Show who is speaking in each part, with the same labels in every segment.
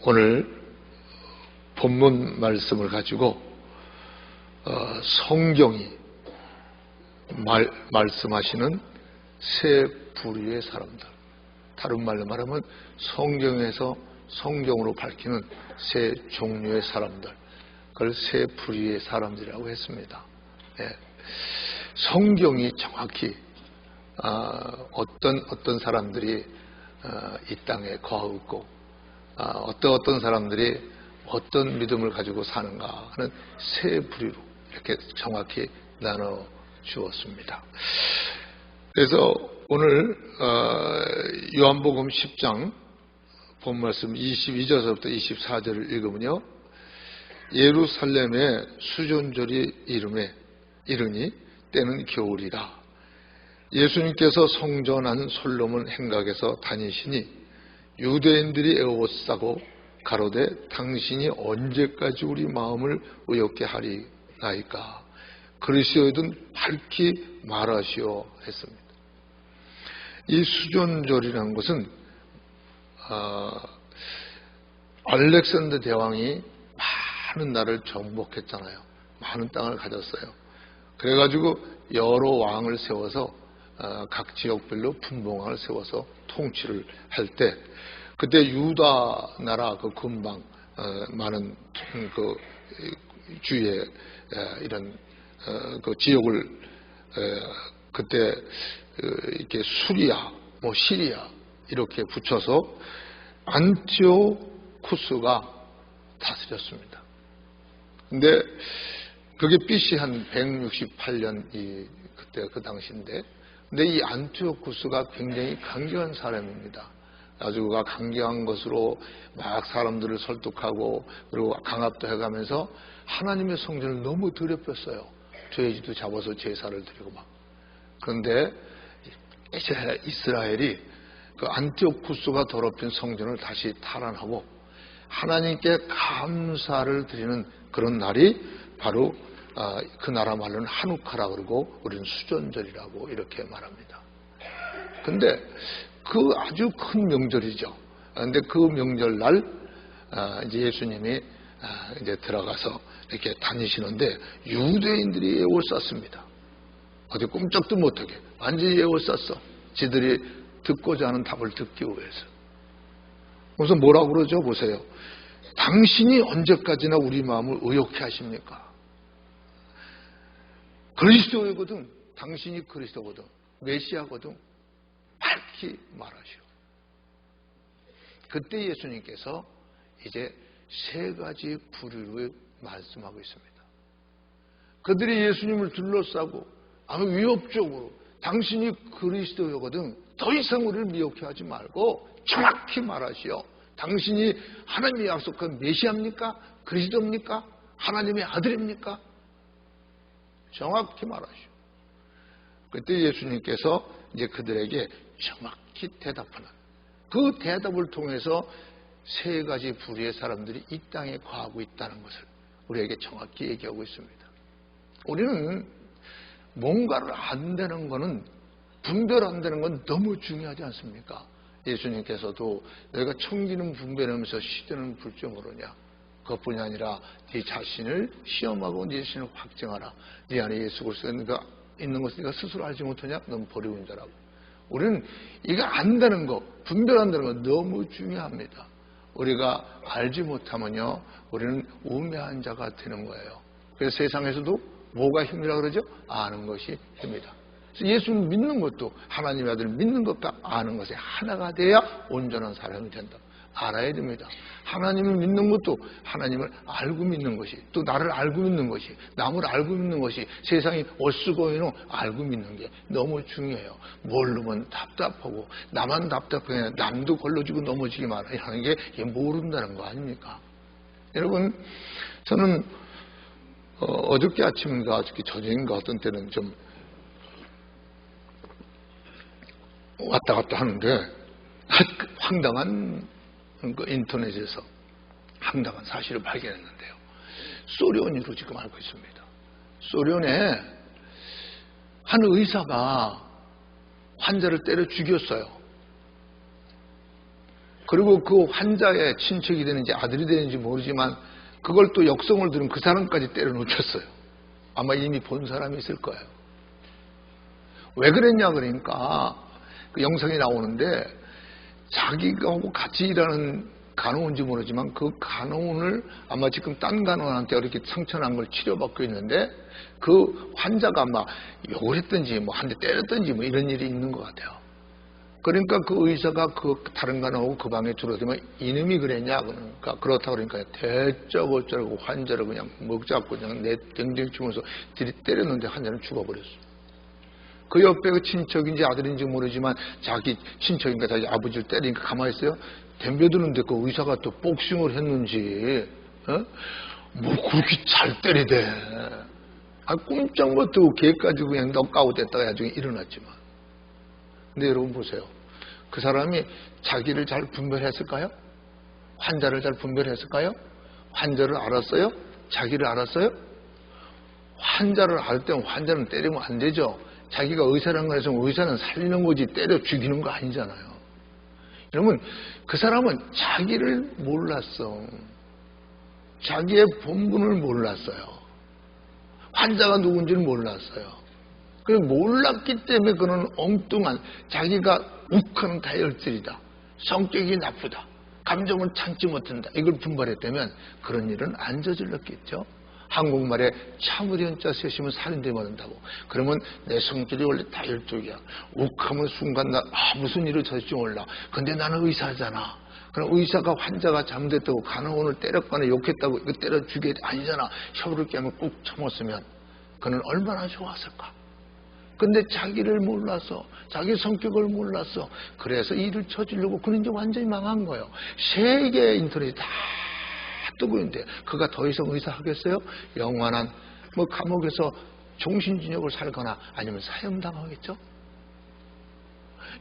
Speaker 1: 오늘 본문 말씀을 가지고 성경이 말씀하시는 세 부류의 사람들, 다른 말로 말하면 성경에서 성경으로 밝히는 세 종류의 사람들, 그걸 세 부류의 사람들이라고 했습니다. 성경이 정확히 어떤 사람들이 이 땅에 거하고 있고 어떤 사람들이 어떤 믿음을 가지고 사는가 하는 세 부류로 이렇게 정확히 나눠 주었습니다. 그래서 오늘 요한복음 10장 본말씀 22절부터 24절을 읽으면요, 예루살렘의 수전절이 이르니 때는 겨울이라. 예수님께서 성전한 솔로몬 행각에서 다니시니 유대인들이 애워싸고 가로되 당신이 언제까지 우리 마음을 의욕케 하리나이까. 그리스도이든 밝히 말하시오 했습니다. 이 수전절이라는 것은 알렉산더 대왕이 많은 나라를 정복했잖아요. 많은 땅을 가졌어요. 그래가지고 여러 왕을 세워서 각 지역별로 분봉왕을 세워서 통치를 할 때, 그때 유다 나라 그 근방 많은 그 주위에 이런 그 지역을 그때 이렇게 수리아, 시리아 이렇게 붙여서 안티오쿠스가 다스렸습니다. 근데 그게 BC 한 168년 그때 그 당시인데, 근데 이 안티오쿠스가 굉장히 강경한 사람입니다. 아주 강경한 것으로 막 사람들을 설득하고 그리고 강압도 해가면서 하나님의 성전을 너무 더럽혔어요. 돼지도 잡아서 제사를 드리고 막. 그런데 이스라엘이 그 안티오쿠스가 더럽힌 성전을 다시 탈환하고 하나님께 감사를 드리는 그런 날이 바로 그 나라 말로는 하누카라 그러고 우리는 수전절이라고 이렇게 말합니다. 근데 그 아주 큰 명절이죠. 근데 그 명절날 이제 예수님이 이제 들어가서 이렇게 다니시는데 유대인들이 애워쌌습니다. 어디 꼼짝도 못하게 완전히 애워쌌어. 지들이 듣고자 하는 답을 듣기 위해서. 그래서 뭐라고 그러죠? 보세요. 당신이 언제까지나 우리 마음을 의욕케 하십니까? 그리스도이거든. 당신이 그리스도거든. 메시아거든. 밝히 말하시오. 그때 예수님께서 이제 세 가지 부류를 말씀하고 있습니다. 그들이 예수님을 둘러싸고 아무 위협적으로 당신이 그리스도이거든. 더 이상 우리를 미혹해 하지 말고 정확히 말하시오. 당신이 하나님이 약속한 메시아입니까? 그리스도입니까? 하나님의 아들입니까? 정확히 말하시오. 그때 예수님께서 이제 그들에게 정확히 대답하는 그 대답을 통해서 세 가지 부류의 사람들이 이 땅에 거하고 있다는 것을 우리에게 정확히 얘기하고 있습니다. 우리는 뭔가를 안다는 것은 분별한다는 건 너무 중요하지 않습니까? 예수님께서도 너희가 청기는 분별하면서 시드는 불지 모르냐. 그것뿐이 아니라 네 자신을 시험하고 네 자신을 확증하라. 네 안에 예수 그리스도가 있는 것을 네가 스스로 알지 못하냐? 넌 버리운 자라고. 우리는 이거 안다는 거, 분별한다는 거 너무 중요합니다. 우리가 알지 못하면요, 우리는 우매한 자가 되는 거예요. 그래서 세상에서도 뭐가 힘이라 그러죠? 아는 것이 힘이다. 그래서 예수를 믿는 것도 하나님의 아들을 믿는 것과 아는 것이 하나가 돼야 온전한 사람이 된다. 알아야 됩니다. 하나님을 믿는 것도 하나님을 알고 믿는 것이, 또 나를 알고 믿는 것이, 남을 알고 믿는 것이, 세상이 어쓰고이노 알고 믿는 게 너무 중요해요. 모르면 답답하고 나만 답답해 남도 걸러지고 넘어지기 하는 게 모른다는 거 아닙니까? 여러분, 저는 어저께 아침인가 어저께 저녁인가 어떤 때는 좀 왔다 갔다 하는데 황당한 그 인터넷에서 황당한 사실을 발견했는데요. 소련으로 지금 알고 있습니다. 소련에 한 의사가 환자를 때려 죽였어요. 그리고 그 환자의 친척이 되는지 아들이 되는지 모르지만 그걸 또 역성을 들은 그 사람까지 때려 눕혔어요. 아마 이미 본 사람이 있을 거예요. 왜 그랬냐 그러니까 그 영상이 나오는데 자기가 같이 일하는 간호원인지 모르지만 그 간호원을 아마 지금 딴 간호원한테 이렇게 상처난 걸 치료받고 있는데 그 환자가 아마 욕을 했든지 뭐 한 대 때렸든지 뭐 이런 일이 있는 것 같아요. 그러니까 그 의사가 그 다른 간호하고 그 방에 들어오면 이놈이 그랬냐 그러니까 그렇다 그러니까 대쩍 어쩌고 환자를 그냥 먹잡고 그냥 댕댕 치면서 들이 때렸는데 환자는 죽어버렸어. 그 옆에 그 친척인지 아들인지 모르지만 자기 친척인가 자기 아버지를 때리니까 가만히 있어요. 덤벼드는데 그 의사가 또 복싱을 했는지 뭐 그렇게 잘 때리대. 꼼짝 못하고 걔까지 그냥 넉아웃 됐다가 나중에 일어났지만. 근데 여러분 보세요. 그 사람이 자기를 잘 분별했을까요? 환자를 잘 분별했을까요? 환자를 알았어요? 자기를 알았어요? 환자를 알 때는 환자는 때리면 안 되죠. 자기가 의사라는 거 해서 의사는 살리는 거지 때려 죽이는 거 아니잖아요. 여러분 그 사람은 자기를 몰랐어. 자기의 본분을 몰랐어요. 환자가 누군지를 몰랐어요. 그 몰랐기 때문에 그는 엉뚱한 자기가 욱하는 다혈질이다. 성격이 나쁘다. 감정을 참지 못한다. 이걸 분발했다면 그런 일은 안 저질렀겠죠. 한국말에 참으리 한자 쓰시면 살인돼 버린다고. 그러면 내 성질이 원래 다혈적이야. 욱하면 순간 나 무슨 일을 저질지 몰라. 근데 나는 의사잖아. 그럼 의사가 환자가 잘못했다고 간호원을 때렸거나 욕했다고 이거 때려 죽여야 아니잖아. 혀를 깨면 꾹 참았으면 그는 얼마나 좋았을까. 근데 자기를 몰라서 자기 성격을 몰라서 그래서 일을 저지르고 그는 이제 완전히 망한 거예요. 세계 인터넷이 다 뜨고 있는데 그가 더 이상 의사 하겠어요? 영원한 뭐 감옥에서 종신진역을 살거나 아니면 사형당하겠죠?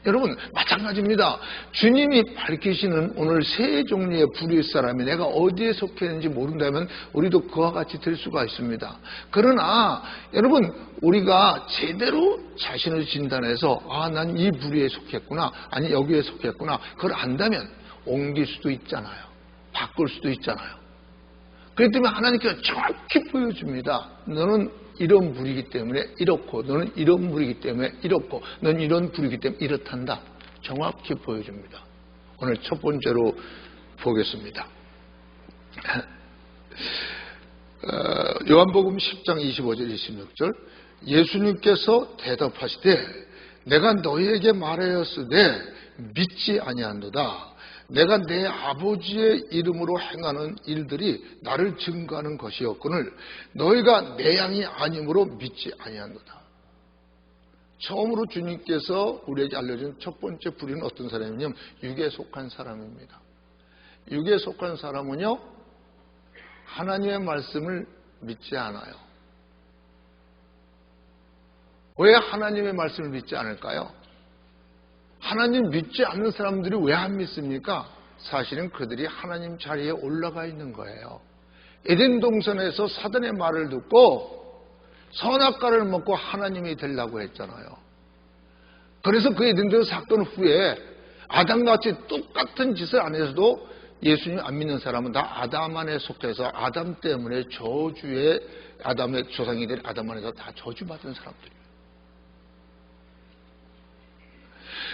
Speaker 1: 여러분 마찬가지입니다. 주님이 밝히시는 오늘 세 종류의 불의의 사람이 내가 어디에 속했는지 모른다면 우리도 그와 같이 될 수가 있습니다. 그러나 여러분 우리가 제대로 자신을 진단해서 난 이 불의에 속했구나 아니 여기에 속했구나 그걸 안다면 옮길 수도 있잖아요. 바꿀 수도 있잖아요. 그렇기 때문에 하나님께서 정확히 보여줍니다. 너는 이런 불이기 때문에 이렇고 너는 이런 불이기 때문에 이렇고 너는 이런 불이기 때문에 이렇단다. 정확히 보여줍니다. 오늘 첫 번째로 보겠습니다. 요한복음 10장 25절 26절 예수님께서 대답하시되 내가 너희에게 말하였으되 믿지 아니한도다. 내가 내 아버지의 이름으로 행하는 일들이 나를 증거하는 것이었거늘 너희가 내 양이 아니므로 믿지 아니한도다. 처음으로 주님께서 우리에게 알려준 첫 번째 불의는 어떤 사람이냐면 육에 속한 사람입니다. 육에 속한 사람은요 하나님의 말씀을 믿지 않아요. 왜 하나님의 말씀을 믿지 않을까요? 하나님 믿지 않는 사람들이 왜 안 믿습니까? 사실은 그들이 하나님 자리에 올라가 있는 거예요. 에덴 동산에서 사단의 말을 듣고 선악과를 먹고 하나님이 되려고 했잖아요. 그래서 그 에덴 동산 사건 후에 아담같이 똑같은 짓을 안 해서도 예수님 안 믿는 사람은 다 아담 안에 속해서 아담 때문에 저주의 아담의 조상이 된 아담 안에서 다 저주받은 사람들이에요.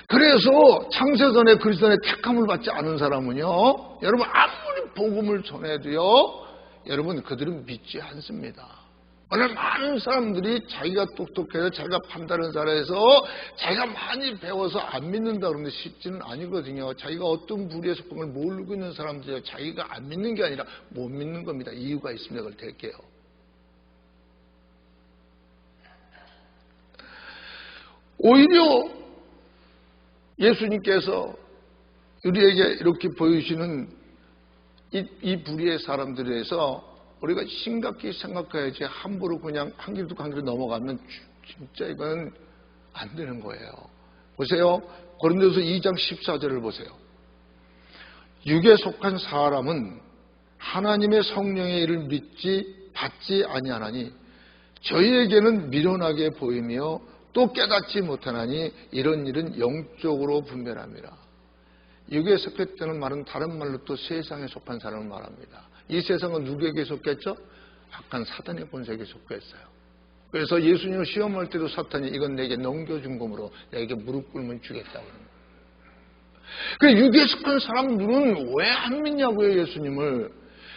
Speaker 1: 그래서 창세전에 그리스도의 택함을 받지 않은 사람은요 여러분 아무리 복음을 전해도요 여러분 그들은 믿지 않습니다. 오늘 많은 사람들이 자기가 똑똑해서 자기가 판단을 잘해서 자기가 많이 배워서 안 믿는다 그러는데 쉽지는 아니거든요. 자기가 어떤 불의에 속한 걸 모르고 있는 사람들이 자기가 안 믿는 게 아니라 못 믿는 겁니다. 이유가 있습니다. 그걸 댈게요. 오히려 예수님께서 우리에게 이렇게 보여주시는 이 불의의 사람들에 대해서 우리가 심각히 생각해야지 함부로 그냥 한 길도 한 길로 넘어가면 진짜 이건 안 되는 거예요. 보세요. 고린도서 2장 14절을 보세요. 육에 속한 사람은 하나님의 성령의 일을 받지 아니하나니 저희에게는 미련하게 보이며 또 깨닫지 못하나니 이런 일은 영적으로 분별합니다. 육에 속했다는 말은 다른 말로 또 세상에 속한 사람을 말합니다. 이 세상은 누구에게 속했죠? 악한 사단의 권세에게 속했어요. 그래서 예수님을 시험할 때도 사탄이 이건 내게 넘겨준 검으로 내게 무릎 꿇으면 주겠다고 합니다. 그 육에 속한 사람들은 왜 안 믿냐고요, 예수님을.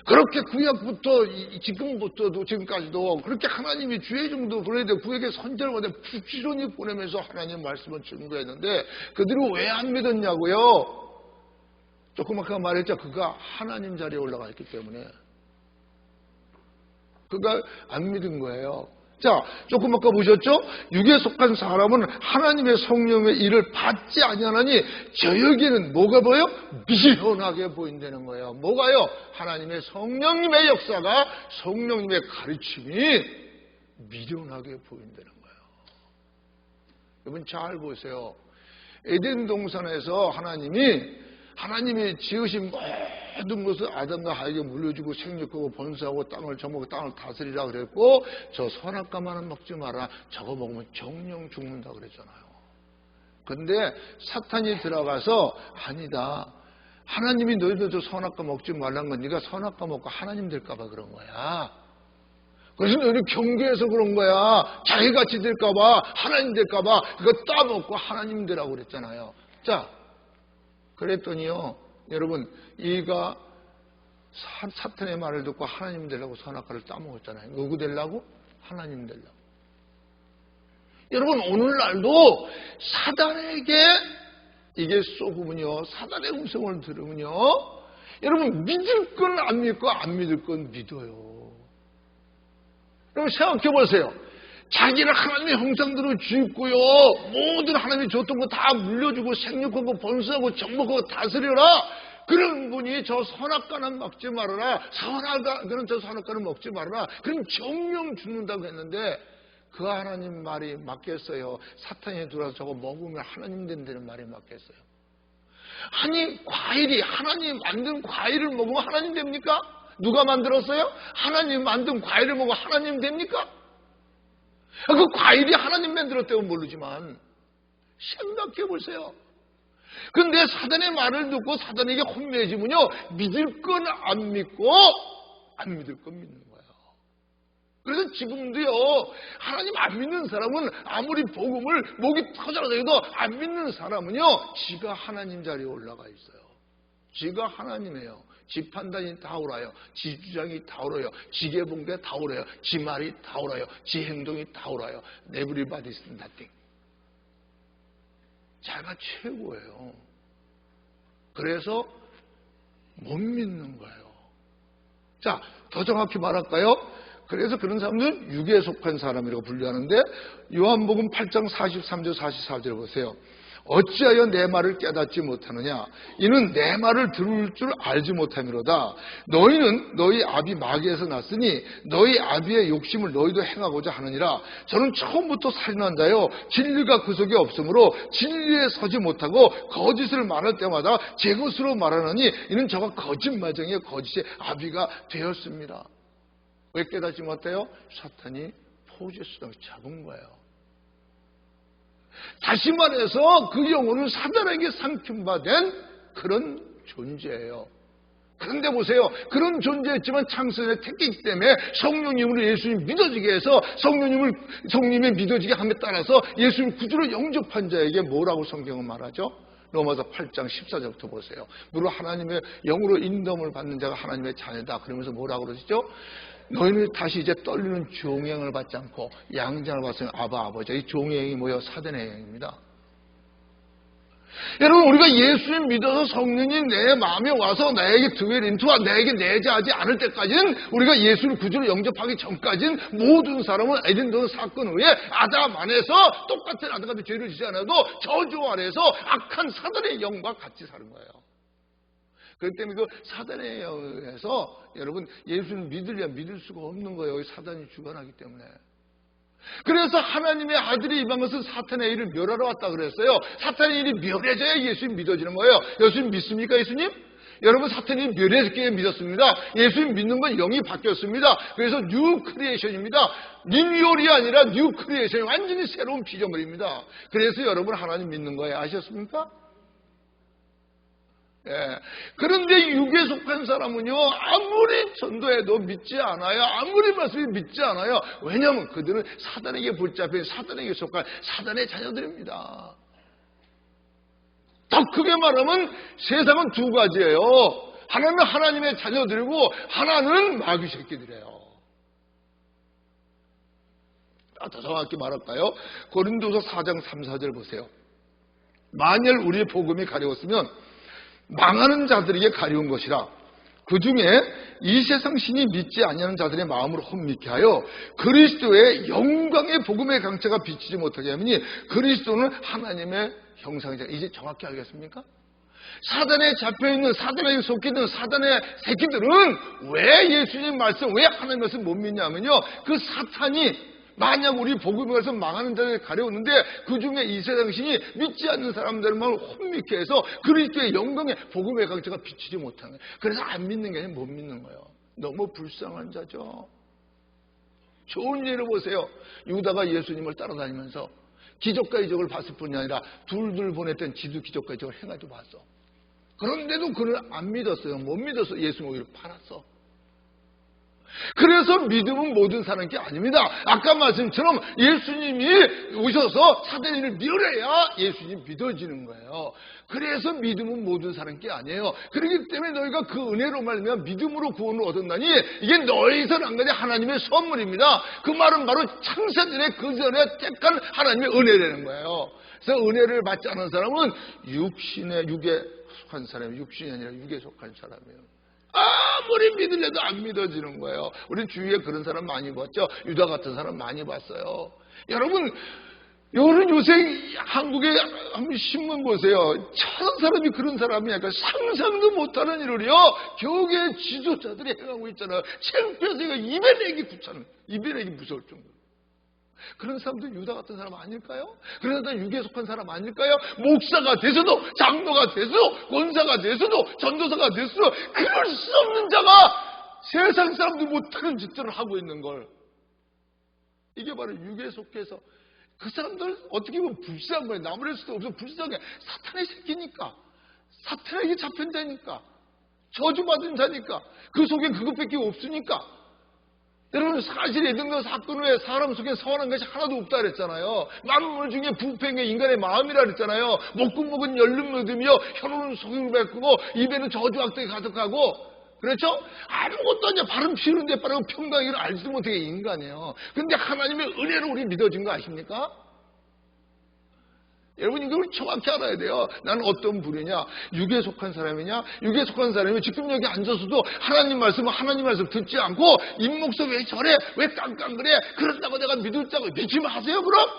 Speaker 1: 그렇게 구약부터 지금부터도 지금까지도 그렇게 하나님이 주의 정도 보내야 돼 구약의 선지자를 보내 부지런히 보내면서 하나님 말씀을 증거했는데 그들이 왜 안 믿었냐고요. 조금 아까 말했죠. 그가 하나님 자리에 올라가 있기 때문에 그가 안 믿은 거예요. 자, 조금 아까 보셨죠? 육에 속한 사람은 하나님의 성령의 일을 받지 아니하나니 저에게는 뭐가 보여? 미련하게 보인다는 거예요. 뭐가요? 하나님의 성령님의 역사가 성령님의 가르침이 미련하게 보인다는 거예요. 여러분 잘 보세요. 에덴 동산에서 하나님이 지으신 모든 것을 아담과 하에게 물려주고 생육하고 번성하고 땅을 저먹고 땅을 다스리라 그랬고 저 선악과만은 먹지 마라. 저거 먹으면 정령 죽는다 그랬잖아요. 근데 사탄이 들어가서 아니다. 하나님이 너희들 저 선악과 먹지 말란 건 네가 선악과 먹고 하나님 될까 봐 그런 거야. 그래서 너희들 경계해서 그런 거야. 자기같이 될까 봐 하나님 될까 봐 그거 따먹고 하나님 되라고 그랬잖아요. 자, 그랬더니요, 여러분, 이가 사탄의 말을 듣고 하나님 되려고 선악과를 따먹었잖아요. 누구 되려고? 하나님 되려고. 여러분, 오늘날도 사단에게 이게 쏘구면요, 사단의 음성을 들으면요, 여러분, 믿을 건 안 믿고 안 믿을 건 믿어요. 여러분, 생각해 보세요. 자기를 하나님의 형상대로 짓고요. 모든 하나님이 줬던 거 다 물려주고 생육하고 번성하고 정복하고 다스려라. 그런 분이 저 선악과는 먹지 말아라. 그런 저 선악과는 먹지 말아라. 그럼 정령 죽는다고 했는데 그 하나님 말이 맞겠어요? 사탄이 들어와서 저거 먹으면 하나님 된다는 말이 맞겠어요? 아니 과일이 하나님 만든 과일을 먹으면 하나님 됩니까? 누가 만들었어요? 하나님 만든 과일을 먹으면 하나님 됩니까? 그 과일이 하나님 만들었다고 모르지만 생각해 보세요. 그런데 사단의 말을 듣고 사단에게 혼매해지면요 믿을 건 안 믿고 안 믿을 건 믿는 거예요. 그래서 지금도요 하나님 안 믿는 사람은 아무리 복음을 목이 터져서 해도 안 믿는 사람은요 지가 하나님 자리에 올라가 있어요. 지가 하나님이에요. 지 판단이 다 옳아요. 지 주장이 다 옳아요. 지게 본 게 다 옳아요. 지 말이 다 옳아요. 지 행동이 다 옳아요. Everybody is nothing. 자가 최고예요. 그래서 못 믿는 거예요. 자, 더 정확히 말할까요? 그래서 그런 사람들은 육에 속한 사람이라고 분류하는데 요한복음 8장 43절 44절 보세요. 어찌하여 내 말을 깨닫지 못하느냐? 이는 내 말을 들을 줄 알지 못함이로다. 너희는 너희 아비 마귀에서 났으니 너희 아비의 욕심을 너희도 행하고자 하느니라. 저는 처음부터 살인한 자요 진리가 그 속에 없으므로 진리에 서지 못하고 거짓을 말할 때마다 제 것으로 말하느니 이는 저가 거짓말쟁이의 거짓의 아비가 되었습니다. 왜 깨닫지 못해요? 사탄이 포지션을 잡은 거예요. 다시 말해서 그 영혼은 사단에게 상품화된 그런 존재예요. 그런데 보세요. 그런 존재였지만 창세전에 택했기 때문에 성령님으로 예수님 믿어지게 해서 성령님의 믿어지게 함에 따라서 예수님 구주로 영접한 자에게 뭐라고 성경은 말하죠? 로마서 8장 14절부터 보세요. 무릇 하나님의 영으로 인도함을 받는 자가 하나님의 자녀다. 그러면서 뭐라고 그러시죠? 너희는 다시 이제 떨리는 종행을 받지 않고 양장을 받으면 아바 아버지. 이 종행이 뭐예요? 사단의 행입니다. 여러분 우리가 예수님 믿어서 성령님 내 마음에 와서 나에게 드웰 인투와 나에게 내재하지 않을 때까지는 우리가 예수를 구주로 영접하기 전까지는 모든 사람은 에덴 사건 후에 아담 안에서 똑같은 아담 같은 죄를 지지 않아도 저주 아래에서 악한 사단의 영과 같이 사는 거예요. 그렇기 때문에 그 사단에 의해서 여러분 예수를 믿으려 믿을 수가 없는 거예요. 사단이 주관하기 때문에. 그래서 하나님의 아들이 임한 것은 사탄의 일을 멸하러 왔다 그랬어요. 사탄의 일이 멸해져야 예수님 믿어지는 거예요. 예수님 믿습니까? 예수님? 여러분 사탄이 멸해졌기에 믿었습니다. 예수님 믿는 건 영이 바뀌었습니다. 그래서 뉴 크리에이션입니다. 리뉴얼이 아니라 뉴 크리에이션이 완전히 새로운 피조물입니다. 그래서 여러분 하나님 믿는 거예요. 아셨습니까? 예. 그런데 육에 속한 사람은요, 아무리 전도해도 믿지 않아요. 아무리 말씀이 믿지 않아요. 왜냐하면 그들은 사단에게 붙잡힌, 사단에게 속한 사단의 자녀들입니다. 더 크게 말하면 세상은 두 가지예요. 하나는 하나님의 자녀들이고 하나는 마귀 새끼들이에요. 더 정확히 말할까요? 고린도서 4장 3, 4절 보세요. 만일 우리의 복음이 가려웠으면 망하는 자들에게 가려운 것이라. 그 중에 이 세상 신이 믿지 아니하는 자들의 마음을 혼미케 하여 그리스도의 영광의 복음의 강체가 비치지 못하게 하니 그리스도는 하나님의 형상이다. 이제 정확히 알겠습니까? 사단에 잡혀있는, 사단에게 속해있는 사단의 새끼들은 왜 예수님 말씀, 왜 하나님 말씀 못 믿냐면요, 그 사탄이 만약 우리 복음에 가서 망하는 자를 가려웠는데 그 중에 이 세상 신이 믿지 않는 사람들만 혼미케 해서 그리스도의 영광의 복음의 강체가 비치지 못하는 거예요. 그래서 안 믿는 게 아니라 못 믿는 거예요. 너무 불쌍한 자죠. 좋은 예를 보세요. 유다가 예수님을 따라다니면서 기적과 이적을 봤을 뿐이 아니라 둘둘 보냈던 지도 기적과 이적을 행하지도 봤어. 그런데도 그는 안 믿었어요. 못 믿어서 예수님 오히려 팔았어. 그래서 믿음은 모든 사는 게 아닙니다. 아까 말씀처럼 예수님이 오셔서 사단을 멸해야 예수님 믿어지는 거예요. 그래서 믿음은 모든 사는 게 아니에요. 그렇기 때문에 너희가 그 은혜로 말미암아 믿음으로 구원을 얻었나니 이게 너희에서 난 것이 하나님의 선물입니다. 그 말은 바로 창세전에 그 전에 택한 하나님의 은혜라는 거예요. 그래서 은혜를 받지 않은 사람은 육에 속한 사람이에요. 육신이 아니라 육에 속한 사람이에요. 아무리 믿으려도 안 믿어지는 거예요. 우리 주위에 그런 사람 많이 봤죠. 유다 같은 사람 많이 봤어요. 여러분 요새 한국의 한번 신문 보세요. 저런 사람이 그런 사람이야. 그러니까 상상도 못하는 일을요 교계 지도자들이 행하고 있잖아요. 창피해서 이거 입에 내기 귀찮은, 입에 내기 무서울 정도로. 그런 사람도 유다 같은 사람 아닐까요? 그런 사람 육에 속한 사람 아닐까요? 목사가 돼서도, 장로가 돼서도, 권사가 돼서도, 전도사가 돼서도 그럴 수 없는 자가 세상 사람들 못하는 짓들을 하고 있는 걸. 이게 바로 육에 속해서 그 사람들 어떻게 보면 불쌍한 거예요. 나무랄 수도 없어. 불쌍해. 사탄의 새끼니까, 사탄에게 잡힌 자니까, 저주받은 자니까, 그 속에 그것밖에 없으니까. 여러분 사실 예등동 사건 후에 사람 속에 서운한 것이 하나도 없다 그랬잖아요. 만물 중에 부패한 게 인간의 마음이라 그랬잖아요. 목구멍은 열름 묻으며 혀로는 속을 뱉고 입에는 저주악독이 가득하고, 그렇죠? 아무것도 아니야. 바람 피우는데 빠르고 평강이를 알지도 못하게 인간이에요. 그런데 하나님의 은혜로 우리 믿어진 거 아십니까? 여러분 이걸 정확히 알아야 돼요. 나는 어떤 부류냐? 육에 속한 사람이냐? 육에 속한 사람이 지금 여기 앉아서도 하나님 말씀 듣지 않고 입목소 왜 저래? 왜 깡깡그래? 그런다고 내가 믿을 자고 믿지 마세요 그럼?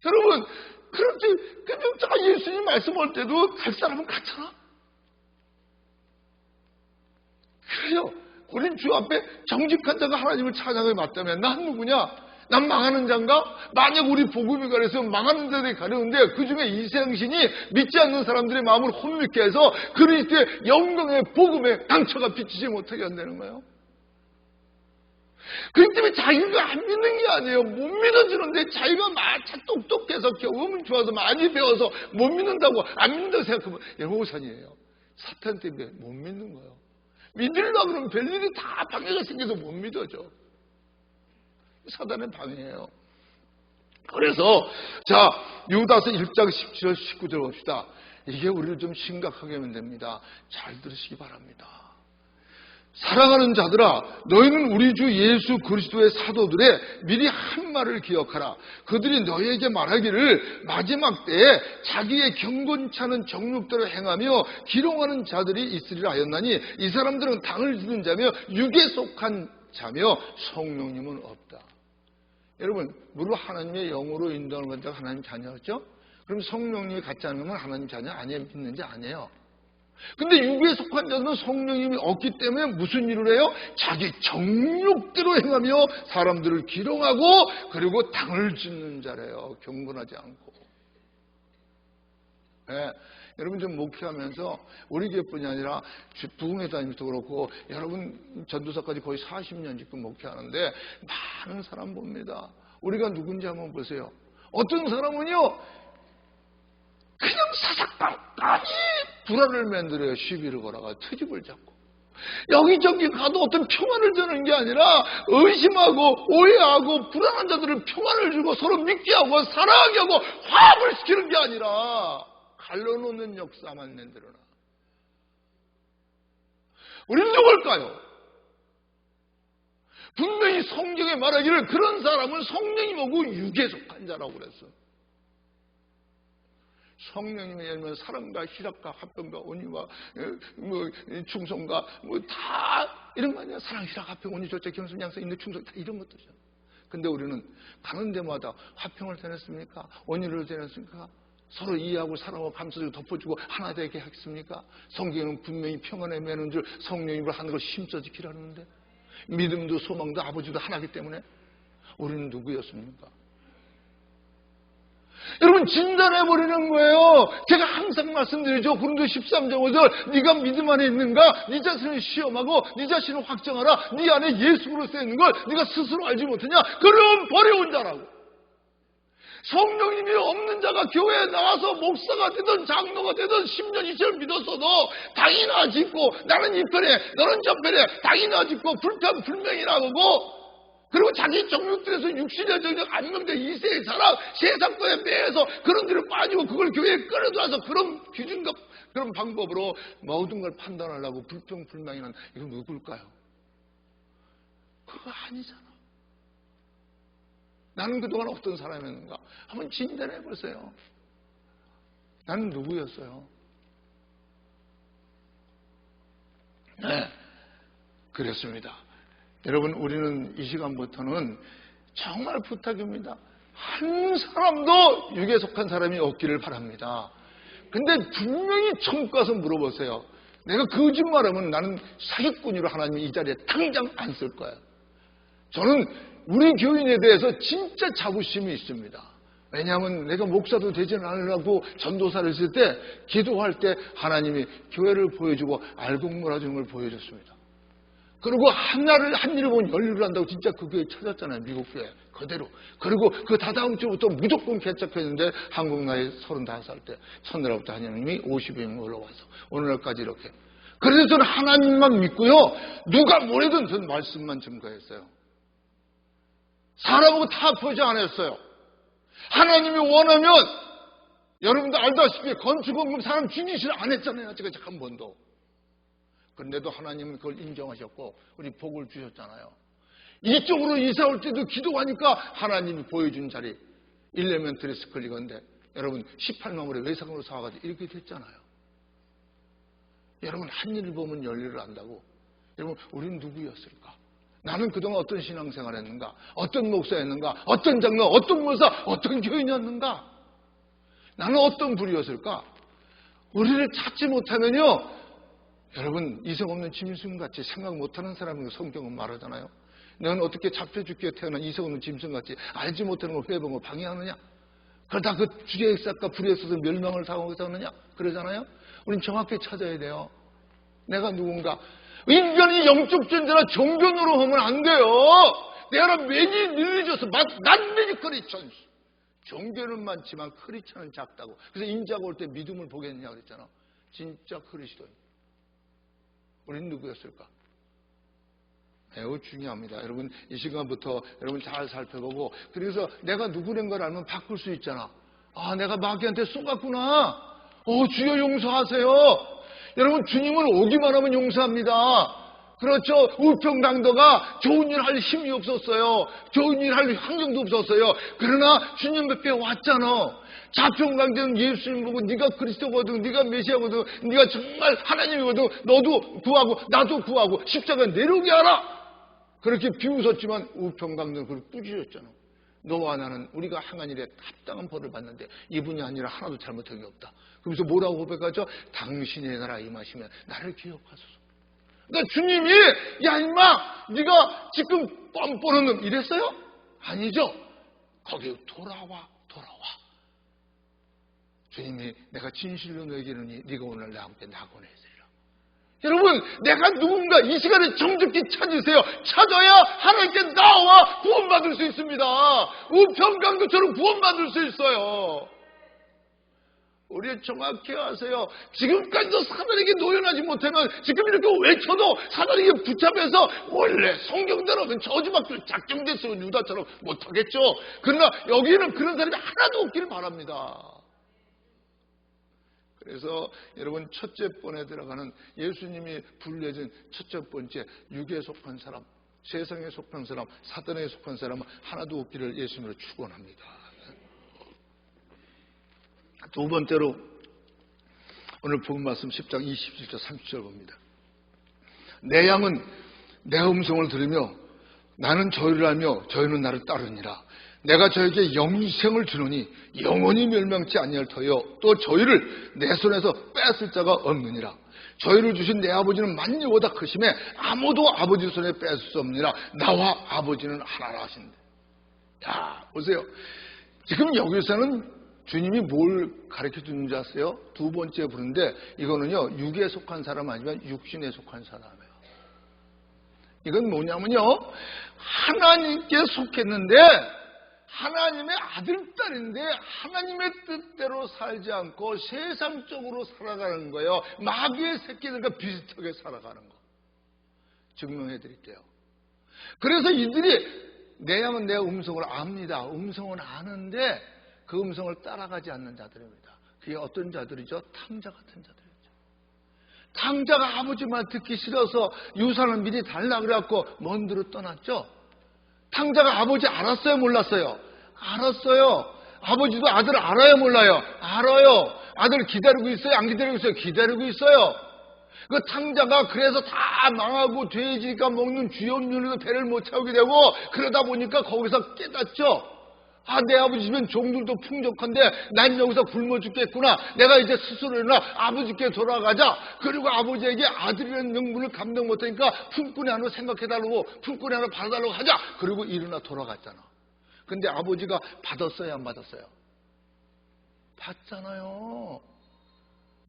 Speaker 1: 여러분 그렇지. 근데 다 예수님 말씀할 때도 갈 사람은 같잖아. 그래요. 우린 주 앞에 정직한 자가 하나님을 찬양을 맡다면 난 누구냐? 난 망하는 자인가? 만약 우리 복음이 가려서 망하는 자들이 가려운데 그 중에 이 세상신이 믿지 않는 사람들의 마음을 혼미케 해서 그리스도의 영광의 복음의 강처가 비치지 못하게 한다는 거예요. 그렇기 때문에 자기가 안 믿는 게 아니에요. 못 믿어지는데 자기가 마차 똑똑해서 경험이 좋아서 많이 배워서 못 믿는다고, 안 믿는다고 생각하면 오산이에요. 사탄 때문에 못 믿는 거예요. 믿으려고 그러면 별일이 다 방해가 생겨서 못 믿어져. 사단의 방해예요. 그래서 자 유다서 1장 17절 19절 봅시다. 이게 우리를 좀 심각하게 하면 됩니다. 잘 들으시기 바랍니다. 사랑하는 자들아, 너희는 우리 주 예수 그리스도의 사도들의 미리 한 말을 기억하라. 그들이 너희에게 말하기를 마지막 때에 자기의 경건치 않은 정욕대로 행하며 기롱하는 자들이 있으리라 하였나니 이 사람들은 당을 지는 자며 육에 속한 자며 성령님은 없다. 여러분, 물론 하나님의 영으로 인도하는 건 하나님 자녀였죠? 그럼 성령님이 같지 않으면 하나님 자녀 아니에요? 믿는지 아니에요? 근데 육에 속한 자는 성령님이 없기 때문에 무슨 일을 해요? 자기 정욕대로 행하며 사람들을 기롱하고 그리고 당을 짓는 자래요. 경건하지 않고. 네. 여러분 좀 목회하면서 우리 교회뿐이 아니라 부흥회 다니면서도 그렇고 여러분 전도사까지 거의 40년 지금 목회하는데 많은 사람 봅니다. 우리가 누군지 한번 보세요. 어떤 사람은요 그냥 사사건건이 불안을 만들어요. 시비를 걸어가 트집을 잡고. 여기저기 가도 어떤 평안을 주는 게 아니라 의심하고 오해하고 불안한 자들을 평안을 주고 서로 믿게 하고 사랑하게 하고 화합을 시키는 게 아니라 갈라놓는 역사만 만들어놔. 우리는 누굴까요? 분명히 성경에 말하기를 그런 사람은 성령이 오고 육에 속한 자라고 그랬어. 성령님이 열면 사랑과 희락과 화평과 온유와 충성과 다 이런 거 아니야. 사랑, 희락, 화평, 온유, 절제, 겸손, 양성, 인내, 충성 다 이런 것들이잖아. 근데 우리는 가는 데마다 화평을 전했습니까? 온유를 전했습니까? 서로 이해하고 사랑하고 감싸주고 덮어주고 하나 되게 하겠습니까? 성경은 분명히 평안에 매는 줄 성령님을 하는 걸 힘써 지키라는데 믿음도 소망도 아버지도 하나이기 때문에 우리는 누구였습니까? 여러분 진단해버리는 거예요. 제가 항상 말씀드리죠. 고린도 13장 5절 네가 믿음 안에 있는가? 네 자신을 시험하고 네 자신을 확정하라. 네 안에 예수 그리스도 있는 걸 네가 스스로 알지 못하냐? 그럼 버려온 자라고. 성령님이 없는 자가 교회에 나와서 목사가 되든 장로가 되든 10년 20년 믿었어도 당이나 짓고 나는 이 편에 너는 저 편에 당이나 짓고 불평불명이라고 그리고 자기 정욕들에서 60년 정력 안는데 이세의 사람 세상 거에 매여서 그런 데로 빠지고 그걸 교회에 끌어들여서 그런 기준과 그런 방법으로 모든 걸 판단하려고 불평불명이는 이건 누굴까요? 그거 아니잖아. 나는 그동안 어떤 사람이었는가? 한번 진단해 보세요. 나는 누구였어요? 네, 그렇습니다. 여러분, 우리는 이 시간부터는 정말 부탁입니다. 한 사람도 육에 속한 사람이 없기를 바랍니다. 근데 분명히 천국 가서 물어보세요. 내가 거짓말하면 나는 사기꾼으로 하나님이 이 자리에 당장 안 쓸 거예요. 저는 우리 교인에 대해서 진짜 자부심이 있습니다. 왜냐하면 내가 목사도 되지 않으려고 전도사를 했을 때 기도할 때 하나님이 교회를 보여주고 알곡몰아주는 걸 보여줬습니다. 그리고 한 일을 보면 열일을 한다고 진짜 그 교회 찾았잖아요. 미국 교회 그대로. 그리고 그 다다음 주부터 무조건 개척했는데 한국 나이 35살 때 첫날부터 하나님이 50여 명 올라와서 오늘날까지 이렇게. 그래서 저는 하나님만 믿고요. 누가 뭐래든 저는 말씀만 증거했어요. 사람하고 다 포장 안 했어요. 하나님이 원하면 여러분도 알다시피 건축원금 사람 죽이시라 안 했잖아요. 제가 한 번도. 그런데도 하나님은 그걸 인정하셨고 우리 복을 주셨잖아요. 이쪽으로 이사 올 때도 기도하니까 하나님이 보여준 자리 일레멘터리 스쿨 이건데 여러분 18만 원에 외상으로 사와가지고 이렇게 됐잖아요. 여러분 한 일을 보면 열일을 한다고. 여러분 우리는 누구였을까? 나는 그동안 어떤 신앙생활을 했는가? 어떤 목사였는가? 어떤 장로? 어떤 목사? 어떤 교인이었는가? 나는 어떤 부류였을까? 우리를 찾지 못하면요 여러분 이성 없는 짐승같이 생각 못하는 사람인 거 성경은 말하잖아요. 너는 어떻게 잡혀 죽게 태어난 이성 없는 짐승같이 알지 못하는 걸 회방을 방해하느냐? 그러다 그 주의 싹과 불에 있어서 멸망을 당하고 있느냐? 그러잖아요. 우린 정확히 찾아야 돼요. 내가 누군가. 인간이 영적 존재나 종교으로 하면 안 돼요. 내가 매니 늘려줘서 난 매니 크리스천. 종교는 많지만 크리스천은 작다고. 그래서 인자가 올 때 믿음을 보겠느냐 그랬잖아. 진짜 그리스도인. 우리는 누구였을까? 매우 중요합니다. 여러분 이 시간부터 여러분 잘 살펴보고 그래서 내가 누구란 걸 알면 바꿀 수 있잖아. 아 내가 마귀한테 쏘갔구나. 주여 용서하세요. 여러분 주님은 오기만 하면 용서합니다. 그렇죠. 우평강도가 좋은 일 할 힘이 없었어요. 좋은 일 할 환경도 없었어요. 그러나 주님 옆에 왔잖아. 자평강도는 예수님 보고 네가 그리스도거든, 네가 메시아거든, 네가 정말 하나님이거든, 너도 구하고 나도 구하고 십자가 내려오게 하라. 그렇게 비웃었지만 우평강도는 그걸 꾸짖었잖아. 너와 나는 우리가 행한 일에 합당한 벌을 받는데 이분이 아니라 하나도 잘못한 게 없다. 그러면서 뭐라고 고백하죠? 당신의 나라 임하시면 나를 기억하소서. 그러니까 주님이 야 임마 네가 지금 뻔뻔한 놈 이랬어요? 아니죠. 거기 돌아와. 주님이 내가 진실로 너에게 이르니 네가 오늘 나와 함께 낙원에 있으리라. 여러분 내가 누군가 이 시간에 정직히 찾으세요. 찾아야 하나님께 나와 구원받을 수 있습니다. 우평강도처럼 구원받을 수 있어요. 우리 정확히 아세요. 지금까지도 사단에게 노연하지 못하면 지금 이렇게 외쳐도 사단에게 붙잡혀서 원래 성경대로는 저주받을 작정됐어요. 유다처럼 못하겠죠. 그러나 여기는 그런 사람이 하나도 없기를 바랍니다. 그래서 여러분 첫째 번에 들어가는 예수님이 불려진 첫째 번째 육에 속한 사람, 세상에 속한 사람, 사단에 속한 사람은 하나도 없기를 예수님으로 축원합니다. 두 번째로 오늘 본 말씀 10장 27절 30절 봅니다. 내 양은 내 음성을 들으며 나는 저희를 알며 저희는 나를 따르니라. 내가 저에게 영생을 주노니 영원히 멸망치 아니할 터여 또 저희를 내 손에서 뺏을 자가 없느니라. 저희를 주신 내 아버지는 만유보다 크심에 아무도 아버지 손에 뺏을 수 없느니라. 나와 아버지는 하나라 하신대. 야, 보세요. 지금 여기서는 주님이 뭘 가르쳐 주는 줄 아세요? 두 번째 부른데 이거는요 육에 속한 사람 아니면 육신에 속한 사람이에요. 이건 뭐냐면요 하나님께 속했는데 하나님의 아들, 딸인데 하나님의 뜻대로 살지 않고 세상적으로 살아가는 거예요. 마귀의 새끼들과 비슷하게 살아가는 거. 증명해 드릴게요. 그래서 이들이 내 양은 내 음성을 압니다. 음성은 아는데 그 음성을 따라가지 않는 자들입니다. 그게 어떤 자들이죠? 탕자 같은 자들이죠. 탕자가 아버지 말 듣기 싫어서 유산을 미리 달라 그래갖고 먼 데로 떠났죠. 탕자가 아버지 알았어요? 몰랐어요? 알았어요. 아버지도 아들 알아요? 몰라요? 알아요. 아들 기다리고 있어요? 안 기다리고 있어요? 기다리고 있어요. 그 탕자가 그래서 다 망하고 돼지가 먹는 쥐염류로 배를 못 채우게 되고 그러다 보니까 거기서 깨닫죠. 아, 내 아버지 집엔 종들도 풍족한데 난 여기서 굶어 죽겠구나. 내가 이제 스스로 일어나 아버지께 돌아가자. 그리고 아버지에게 아들이라는 명분을 감당 못하니까 품꾼이 하나 생각해달라고 품꾼이 하나 받아달라고 하자. 그리고 일어나 돌아갔잖아. 근데 아버지가 받았어요? 안 받았어요? 받잖아요.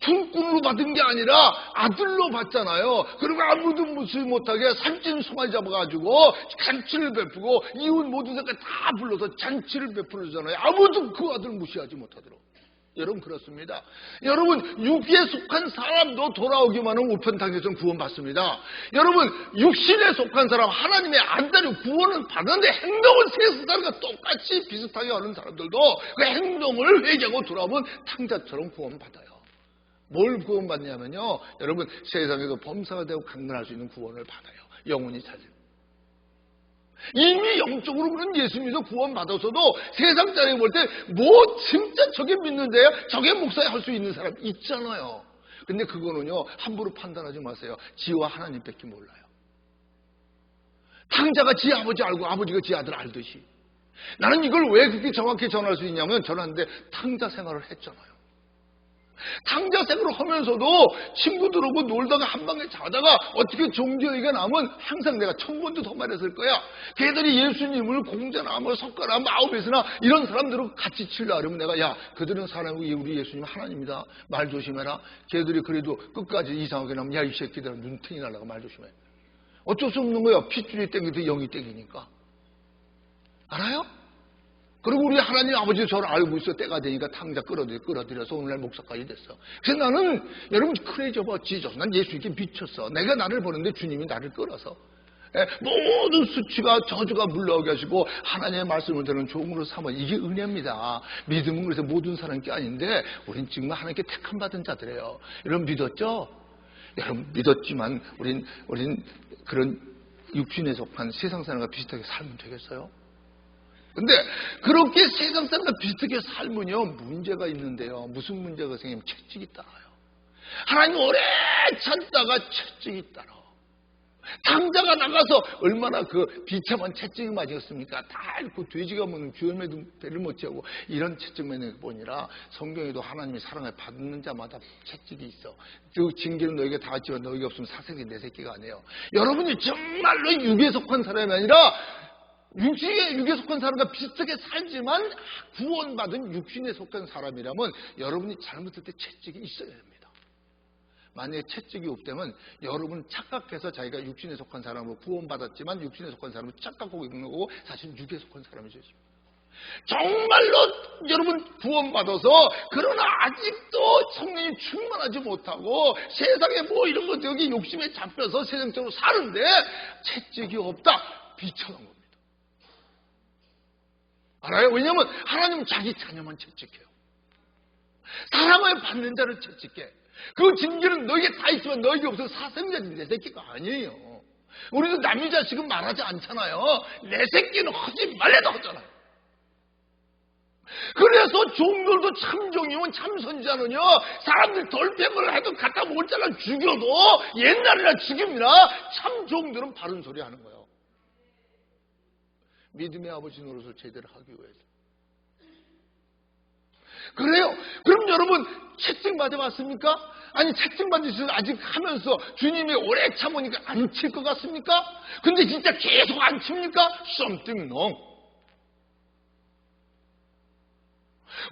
Speaker 1: 품꾼으로 받은 게 아니라 아들로 받잖아요. 그리고 아무도 무시 못하게 살찐 송아지 잡아가지고 잔치를 베푸고 이웃 모든 사람들 다 불러서 잔치를 베풀어주잖아요. 아무도 그 아들 무시하지 못하도록. 여러분 그렇습니다. 여러분 육에 속한 사람도 돌아오기만 하면 우편탕에서 구원받습니다. 여러분 육신에 속한 사람 하나님의 아들이 구원을 받았는데 행동은 세상과 똑같이 비슷하게 하는 사람들도 그 행동을 회개하고 돌아오면 탕자처럼 구원받아요. 뭘 구원받냐면요 여러분 세상에서 범사가 되고 강건할 수 있는 구원을 받아요. 영혼이 찾아요. 이미 영적으로 그런 예수 믿어 구원받아서도 세상 사람이 볼 때 뭐 진짜 저게 믿는데요? 저게 목사에 할 수 있는 사람 있잖아요. 근데 그거는요 함부로 판단하지 마세요. 지와 하나님밖에 몰라요. 탕자가 지 아버지 알고 아버지가 지 아들 알듯이 나는 이걸 왜 그렇게 정확히 전할 수 있냐면 전하는데 탕자 생활을 했잖아요. 탕자 생활을 하면서도 친구들하고 놀다가 한 방에 자다가 어떻게 종교의가 나면 항상 내가 1000번도 더 말했을 거야. 걔들이 예수님을 공자나무 석가나무 마음에서나 이런 사람들하고 같이 칠라 그러면 내가 야 그들은 사람이 우리 예수님 하나님이다. 말 조심해라. 걔들이 그래도 끝까지 이상하게 나면 야 이 새끼들은 눈탱이 날라가 말 조심해. 어쩔 수 없는 거야. 핏줄이 땡기도 영이 땡기니까. 알아요? 그리고 우리 하나님 아버지 저를 알고 있어. 때가 되니까 탕자 끌어들여서 오늘날 목사까지 됐어. 그래서 나는 여러분 크레이지 오브 지저스. 난 예수님께 미쳤어. 내가 나를 보는데 주님이 나를 끌어서 모든 수치가 저주가 물러오게 하시고 하나님의 말씀을 들은 종으로 삼아. 이게 은혜입니다. 믿음은 그래서 모든 사람이 아닌데 우린 지금 하나님께 택함 받은 자들이에요. 여러분 믿었죠? 여러분 믿었지만 우린 그런 육신에 속한 세상 사람과 비슷하게 살면 되겠어요? 근데 그렇게 세상 사람과 비슷하게 살면요 문제가 있는데요. 무슨 문제가 생기면 채찍이 따라요. 하나님 오래 찾다가 채찍이 따라. 탕자가 나가서 얼마나 그 비참한 채찍이 맞았습니까? 다 잃고 돼지가 먹는 쥐염에도 배를 못 채우고 이런 채찍만을 보니라. 성경에도 하나님이 사랑을 받는 자마다 채찍이 있어. 그 징계는 너에게 닿았지만 너에게 없으면 사색이 내 새끼가 아니에요. 여러분이 정말로 육에 속한 사람이 아니라 육에 속한 사람과 비슷하게 살지만 구원받은 육신에 속한 사람이라면 여러분이 잘못할 때 채찍이 있어야 됩니다. 만약에 채찍이 없다면 여러분 착각해서 자기가 육신에 속한 사람으로 구원받았지만 육신에 속한 사람을 착각하고 있는 거고 사실 육에 속한 사람이 되죠. 정말로 여러분 구원받아서 그러나 아직도 성령이 충만하지 못하고 세상에 뭐 이런 것 여기 욕심에 잡혀서 세상적으로 사는데 채찍이 없다. 비천한 겁니다. 알아요? 왜냐하면 하나님은 자기 자녀만 채찍해요. 사랑을 받는 자를 채찍해. 그 징계는 너에게 다 있지만 너에게 없어서 사생자지 내 새끼가 아니에요. 우리도 남의 자식은 말하지 않잖아요. 내 새끼는 하지 말래도 하잖아요. 그래서 종들도 참종이면 참선자는요, 사람들 돌패을 해도 갖다 먹을 자를 죽여도 옛날이나 지금이나 참종들은 바른 소리 하는 거예요. 믿음의 아버지 노릇을 제대로 하기 위해서. 그래요. 그럼 여러분 채찍 맞아봤습니까? 아니 채찍 맞으셔서 아직 하면서 주님이 오래 참으니까 안 칠 것 같습니까? 근데 진짜 계속 안 칩니까? Something wrong.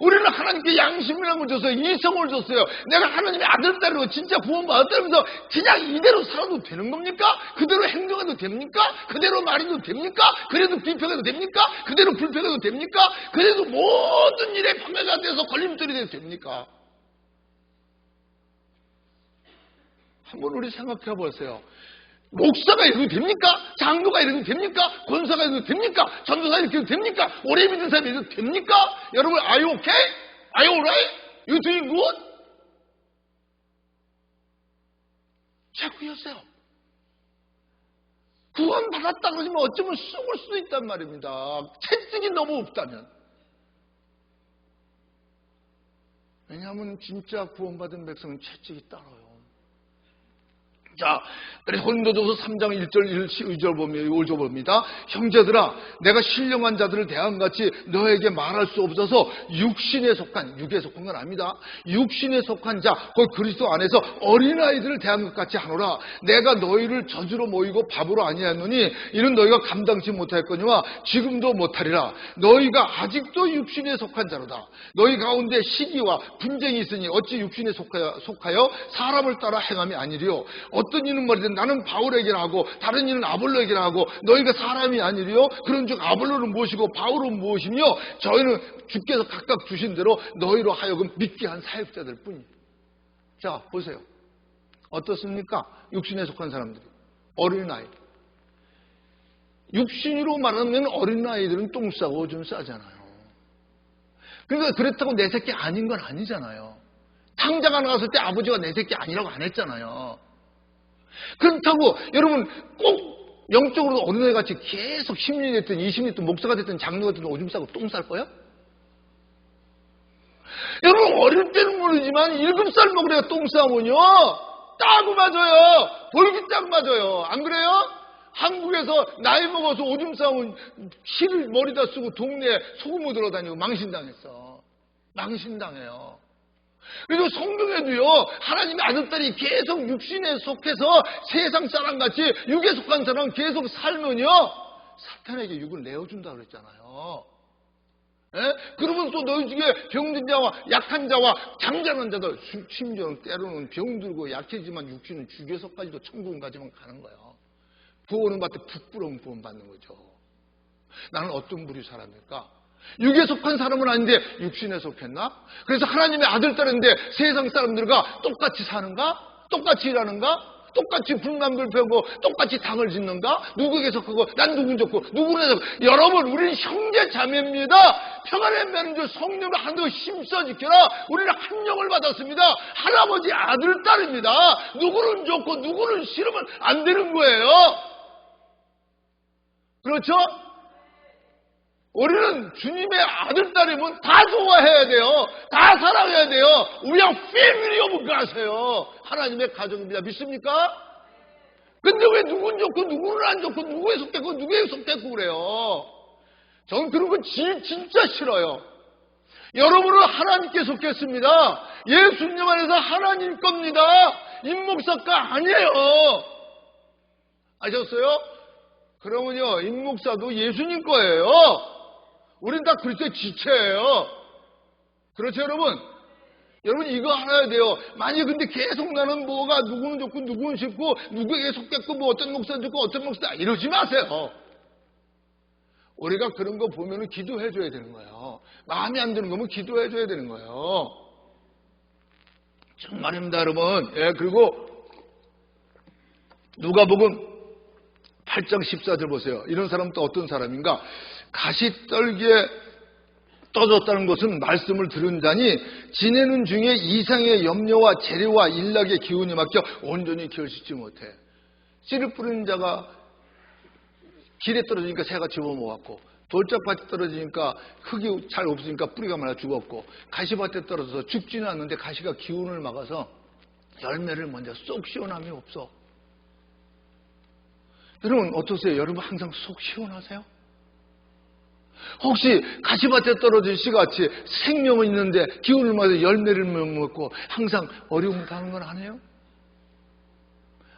Speaker 1: 우리는 하나님께 양심이라는 걸 줬어요. 이성을 줬어요. 내가 하나님의 아들, 딸이고 진짜 구원받았다면서 그냥 이대로 살아도 되는 겁니까? 그대로 행동해도 됩니까? 그대로 말해도 됩니까? 그래도 비평해도 됩니까? 그대로 불평해도 됩니까? 그래도 모든 일에 방해가 돼서 걸림돌이 돼도 됩니까? 한번 우리 생각해 보세요. 목사가 이래도 됩니까? 장로가 이래도 됩니까? 권사가 이래도 됩니까? 전도사 이렇게 해도 됩니까? 오래 믿는 사람이 이래도 됩니까? 여러분, are you okay? Are you alright? You doing good? 체크하세요. 구원 받았다 그러지만 어쩌면 속을 수도 있단 말입니다. 채찍이 너무 없다면. 왜냐하면 진짜 구원받은 백성은 채찍이 따라요. 자, 그래서 고린도전서 3장 1절 2절 봅니다. 형제들아, 내가 신령한 자들을 대함같이 너에게 말할 수 없어서 육신에 속한, 육에 속한 건 아닙니다. 육신에 속한 자, 곧 그리스도 안에서 어린아이들을 대한 것 같이 하노라. 내가 너희를 저주로 모이고 바보로 아니하노니 이는 너희가 감당치 못하였거니와 지금도 못하리라. 너희가 아직도 육신에 속한 자로다. 너희 가운데 시기와 분쟁이 있으니 어찌 육신에 속하여 사람을 따라 행함이 아니리요. 어떤 이는 말이든 나는 바울에게라 하고 다른 이는 아볼로에게라 하고 너희가 사람이 아니리요. 그런즉 아볼로는 무엇이고 바울은 무엇이며 저희는 주께서 각각 주신 대로 너희로 하여금 믿게 한 사역자들 뿐이에요. 자, 보세요. 어떻습니까? 육신에 속한 사람들이. 어린아이. 육신으로 말하면 어린아이들은 똥 싸고 오줌 싸잖아요. 그러니까 그렇다고 내 새끼 아닌 건 아니잖아요. 탕자가 나갔을 때 아버지가 내 새끼 아니라고 안 했잖아요. 그렇다고 여러분 꼭 영적으로 어린애같이 계속 10년이 됐든 20년이 됐든 목사가 됐든 장로가 됐든 오줌 싸고 똥 쌀 거야? 여러분 어릴 때는 모르지만 7살 먹으니까 똥 싸면요 따고 맞아요. 벌기딱 맞아요. 안 그래요? 한국에서 나이 먹어서 오줌 싸면 실을 머리다 쓰고 동네에 소금 묻으러 다니고 망신당했어. 망신당해요. 그리고 성경에도요, 하나님의 아들딸이 계속 육신에 속해서 세상 사람같이 육에 속한 사람 계속 살면요, 사탄에게 육을 내어준다고 그랬잖아요. 예? 그러면 또 너희 중에 병든 자와 약한 자와 잠자는 자들, 심지어는 때로는 병들고 약해지만 육신은 죽여서까지도 천국은 가지만 가는 거예요. 구원은 받되 부끄러운 구원 받는 거죠. 나는 어떤 부류 사람일까? 육에 속한 사람은 아닌데 육신에 속했나? 그래서 하나님의 아들, 딸인데 세상 사람들과 똑같이 사는가? 똑같이 일하는가? 똑같이 불남들 펴고 똑같이 당을 짓는가? 누구에게 속하고 난 누군 좋고 누구는 좋고. 여러분, 우리는 형제 자매입니다. 평안의 맺는 줄 성령을 한도 힘써 지켜라. 우리는 한 영을 받았습니다. 할아버지 아들, 딸입니다. 누구는 좋고 누구는 싫으면 안 되는 거예요. 그렇죠? 우리는 주님의 아들, 딸이면 다 좋아해야 돼요. 다 사랑해야 돼요. We are family of God이에요. 하나님의 가족입니다. 믿습니까? 근데 왜 누군 좋고 누구는 안 좋고 누구에 속했고 누구에 속했고 그래요? 저는 그런 거 진짜 싫어요. 여러분은 하나님께 속했습니다. 예수님 안에서 하나님 겁니다. 임목사가 아니에요. 아셨어요? 그러면요, 임목사도 예수님 거예요. 우린 다 그리스도의 지체예요. 그렇죠, 여러분? 여러분, 이거 알아야 돼요. 만약에 근데 계속 나는 뭐가 누구는 좋고 누구는 싫고 누구에게 속겠고 뭐 어떤 목사는 좋고 어떤 목사는 이러지 마세요. 우리가 그런 거 보면은 기도해 줘야 되는 거예요. 마음에 안 드는 거면 기도해 줘야 되는 거예요. 정말입니다, 여러분. 예, 그리고 누가복음 8장 14절 보세요. 이런 사람은 또 어떤 사람인가? 가시떨기에 떠졌다는 것은 말씀을 들은 자니 지내는 중에 이상의 염려와 재료와 일락의 기운이 막혀 온전히 결실치 못해. 씨를 뿌리는 자가 길에 떨어지니까 새가 집어먹었고, 돌짝밭에 떨어지니까 흙이 잘 없으니까 뿌리가 말라 죽었고, 가시밭에 떨어져서 죽지는 않는데 가시가 기운을 막아서 열매를 먼저 쏙 시원함이 없어. 여러분 어떠세요? 여러분 항상 속 시원하세요? 혹시 가시밭에 떨어진 씨같이 생명은 있는데 기운을 맞아 열매를 못 먹고 항상 어려움을 당하는 건 아니에요?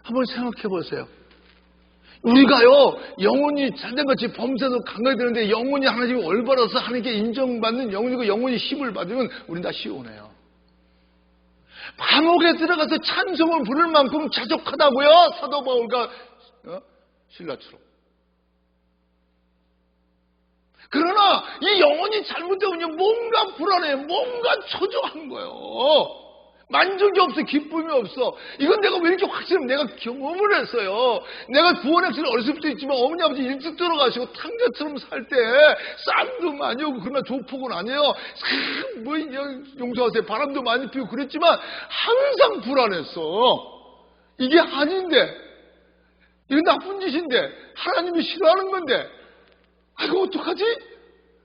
Speaker 1: 한번 생각해 보세요. 우리가요, 영혼이 잘된같이 범사도 강해야 되는데 영혼이 하나님이 올바라서 하나님께 인정받는 영혼이고 영혼이 힘을 받으면 우린 다 시원해요. 감옥에 들어가서 찬송을 부를 만큼 자족하다고요, 사도 바울과 신라처럼. 그러나 이 영혼이 잘못되면 뭔가 불안해, 뭔가 초조한 거예요. 만족이 없어, 기쁨이 없어. 이건 내가 왜 이렇게 확실하면 내가 경험을 했어요. 내가 구원의 확신을 어렸을 수도 있지만 어머니 아버지 일찍 들어가시고 탕자처럼 살 때 쌈도 많이 오고 그러나 조폭은 아니에요. 뭐 용서하세요. 바람도 많이 피우고 그랬지만 항상 불안했어. 이게 아닌데, 이건 나쁜 짓인데, 하나님이 싫어하는 건데, 이거 어떡하지?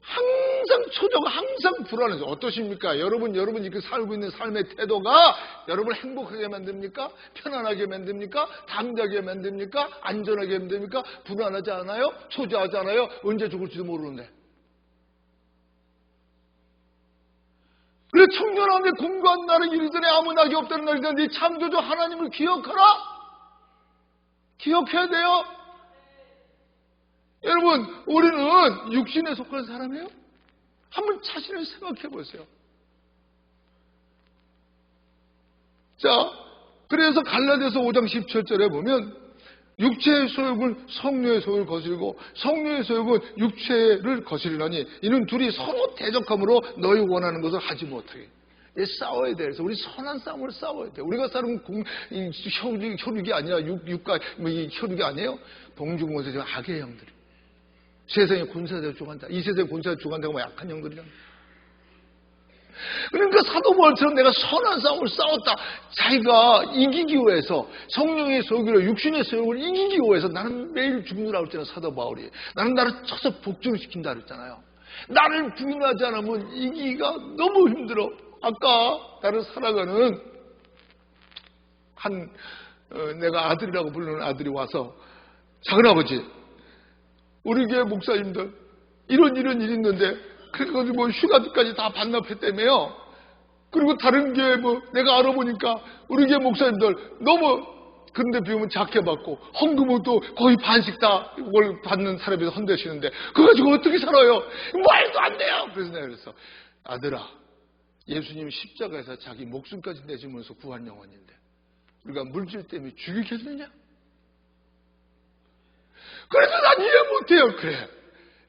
Speaker 1: 항상 초조가, 항상 불안해서. 어떠십니까? 여러분 이렇게 살고 있는 삶의 태도가 여러분을 행복하게 만듭니까? 편안하게 만듭니까? 담대하게 만듭니까? 안전하게 만듭니까? 불안하지 않아요? 초조하지 않아요? 언제 죽을지도 모르는데. 그래, 청년함에 공고한 날은 이르전에 아무 낙이 없다는 날이다. 네 창조주 하나님을 기억하라. 기억해야 돼요. 여러분, 우리는 육신에 속한 사람이에요? 한번 자신을 생각해 보세요. 자, 그래서 갈라디아서 5장 17절에 보면 육체의 소욕은 성령의 소욕을 거스르고 성령의 소욕은 육체를 거스르나니 이는 둘이 서로 대적함으로 너희 원하는 것을 하지 못하게. 싸워야 돼. 그래서 우리 선한 싸움을 싸워야 돼. 우리가 싸우는 혈육이 아니라 육과 혈육이 아니에요. 동중원수 지금 악의 영들이. 세상에 군사대로 죽한다. 이 세상에 군사대로 죽한다고 하면 약한 영들이잖아. 그러니까 사도 바울처럼 내가 선한 싸움을 싸웠다. 자기가 이기기 위해서 성령의 소욕으로 육신의 소욕을 이기기 위해서 나는 매일 죽느라고 했잖아요. 사도 바울이. 나는 나를 쳐서 복종시킨다 그랬잖아요. 나를 부인하지 않으면 이기기가 너무 힘들어. 아까 나를 사랑하는 내가 아들이라고 부르는 아들이 와서 작은아버지, 우리 교회 목사님들 이런 일이 있는데 그래가지고 뭐 휴가까지 다 반납했다며요. 그리고 다른 교회 내가 알아보니까 우리 교회 목사님들 너무 그런데 비우면 작게 받고 헌금은 또 거의 반씩 다 월 받는 사람이 헌대시는데 그거 가지고 어떻게 살아요? 말도 안 돼요. 그래서 내가 그랬어. 아들아, 예수님이 십자가에서 자기 목숨까지 내주면서 구한 영혼인데 우리가 물질 때문에 죽이겠느냐? 그래서 난 이해 못해요. 그래,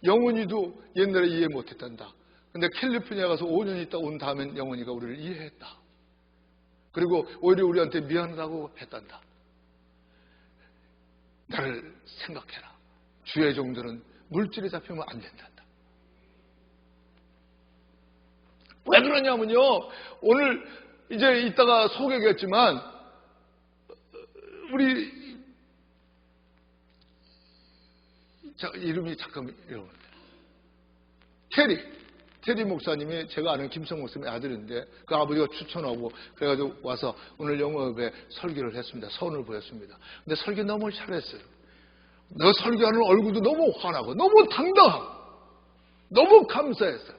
Speaker 1: 영훈이도 옛날에 이해 못했단다. 근데 캘리포니아 가서 5년 있다 온 다음엔 영훈이가 우리를 이해했다. 그리고 오히려 우리한테 미안하다고 했단다. 나를 생각해라. 주의 종들은 물질에 잡히면 안 된단다. 왜 그러냐면요, 오늘 이제 이따가 소개하겠지만 우리 이름이 잠깐 이러는데 테리 목사님이 제가 아는 김성 목사님의 아들인데 그 아버지가 추천하고 그래가지고 와서 오늘 영업에 설교를 했습니다. 선을 보였습니다. 근데 설교 너무 잘했어요. 너 설교하는 얼굴도 너무 환하고 너무 당당하고 너무 감사했어요.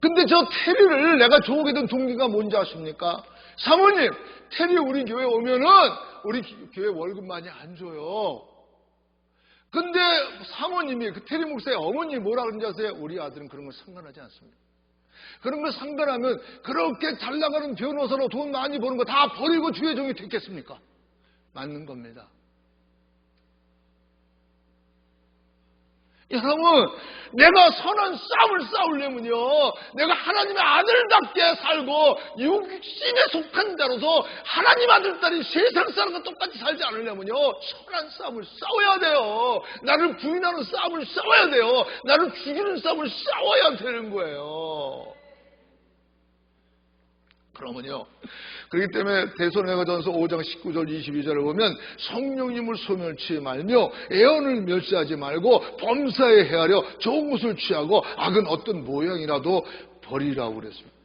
Speaker 1: 근데 저 테리를 내가 좋아하게 된 동기가 뭔지 아십니까? 사모님, 테리 우리 교회 오면은 우리 교회 월급 많이 안 줘요. 근데 사모님이, 그 테리 목사의 어머님이 뭐라 그런지 아세요? 우리 아들은 그런 걸 상관하지 않습니다. 그런 걸 상관하면 그렇게 잘 나가는 변호사로 돈 많이 버는 거 다 버리고 주의 종이 됐겠습니까? 맞는 겁니다. 여러분, 내가 선한 싸움을 싸우려면요, 내가 하나님의 아들답게 살고 육신에 속한 자로서 하나님 아들, 딸이 세상 사람과 똑같이 살지 않으려면요, 선한 싸움을 싸워야 돼요. 나를 부인하는 싸움을 싸워야 돼요. 나를 죽이는 싸움을 싸워야 되는 거예요. 그러면요, 그렇기 때문에 데살로니가전서 5장 19절 22절을 보면 성령님을 소멸치 말며 애언을 멸시하지 말고 범사에 헤아려 좋은 것을 취하고 악은 어떤 모양이라도 버리라고 그랬습니다.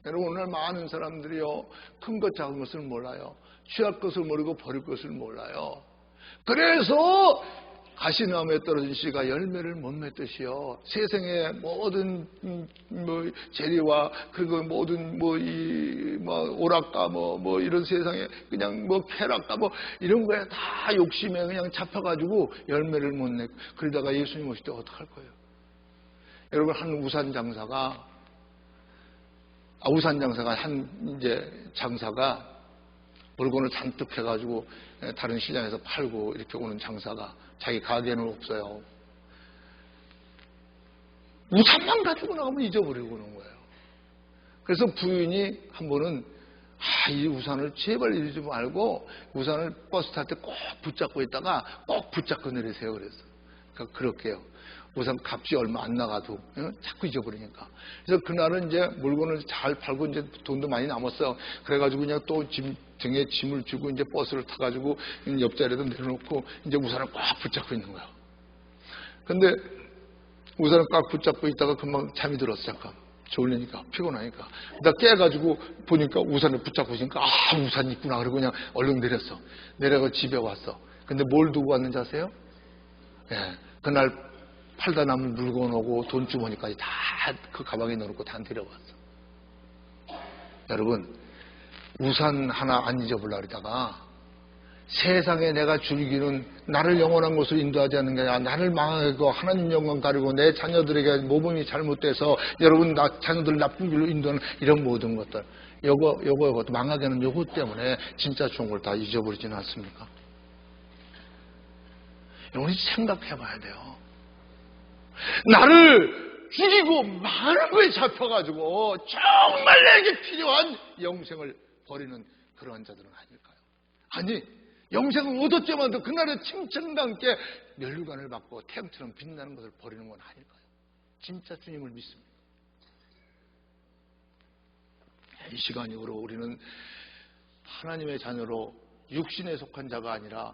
Speaker 1: 여러분, 오늘 많은 사람들이요, 큰 것 작은 것을 몰라요. 취할 것을 모르고 버릴 것을 몰라요. 그래서 가시나무에 떨어진 씨가 열매를 못 맺듯이요, 세상의 모든 재리와 그리고 모든 오락가 이런 세상에 그냥 쾌락가 이런 거에 다 욕심에 그냥 잡혀가지고 열매를 못 내. 그러다가 예수님 오실 때 어떡할 거예요? 여러분, 한 우산 장사가 물건을 잔뜩 해가지고 다른 시장에서 팔고 이렇게 오는 장사가 자기 가게는 없어요. 우산만 가지고 나가면 잊어버리고 오는 거예요. 그래서 부인이 한 번은 이 우산을 제발 잃지 말고 우산을 버스 탈 때 꼭 붙잡고 있다가 꼭 붙잡고 내리세요 그랬어요. 그러니까 그렇게요. 우산 값이 얼마 안 나가도 자꾸 잊어버리니까. 그래서 그날은 이제 물건을 잘 팔고 이제 돈도 많이 남았어요. 그래가지고 그냥 또 등에 짐을 주고 이제 버스를 타가지고 옆자리에도 내려놓고 이제 우산을 꽉 붙잡고 있는 거예요. 근데 우산을 꽉 붙잡고 있다가 금방 잠이 들었어. 잠깐 졸리니까, 피곤하니까. 나 깨가지고 보니까 우산을 붙잡고 있으니까 우산 있구나. 그러고 그냥 얼른 내렸어. 내려가 집에 왔어. 근데 뭘 두고 왔는지 아세요? 그날 팔다 남은 물건 오고 돈주머니까지 다 그 가방에 넣어놓고 다 데려왔어. 여러분, 우산 하나 안 잊어보려고 그러다가 세상에 내가 즐기는 나를 영원한 곳으로 인도하지 않는 게 아니라 나를 망하고 하나님 영광 가리고 내 자녀들에게 모범이 잘못돼서 여러분 자녀들 나쁜 길로 인도하는 이런 모든 것들, 요거 망하게 하는 요거 때문에 진짜 좋은 걸 다 잊어버리지는 않습니까? 여러분이 생각해 봐야 돼요. 나를 죽이고 많은 거에 잡혀가지고 정말 내게 필요한 영생을 버리는 그러한 자들은 아닐까요? 아니, 영생을 얻었지만도 그날의 칭찬과 함께 면류관을 받고 태양처럼 빛나는 것을 버리는 건 아닐까요? 진짜 주님을 믿습니다. 이 시간 이후로 우리는 하나님의 자녀로 육신에 속한 자가 아니라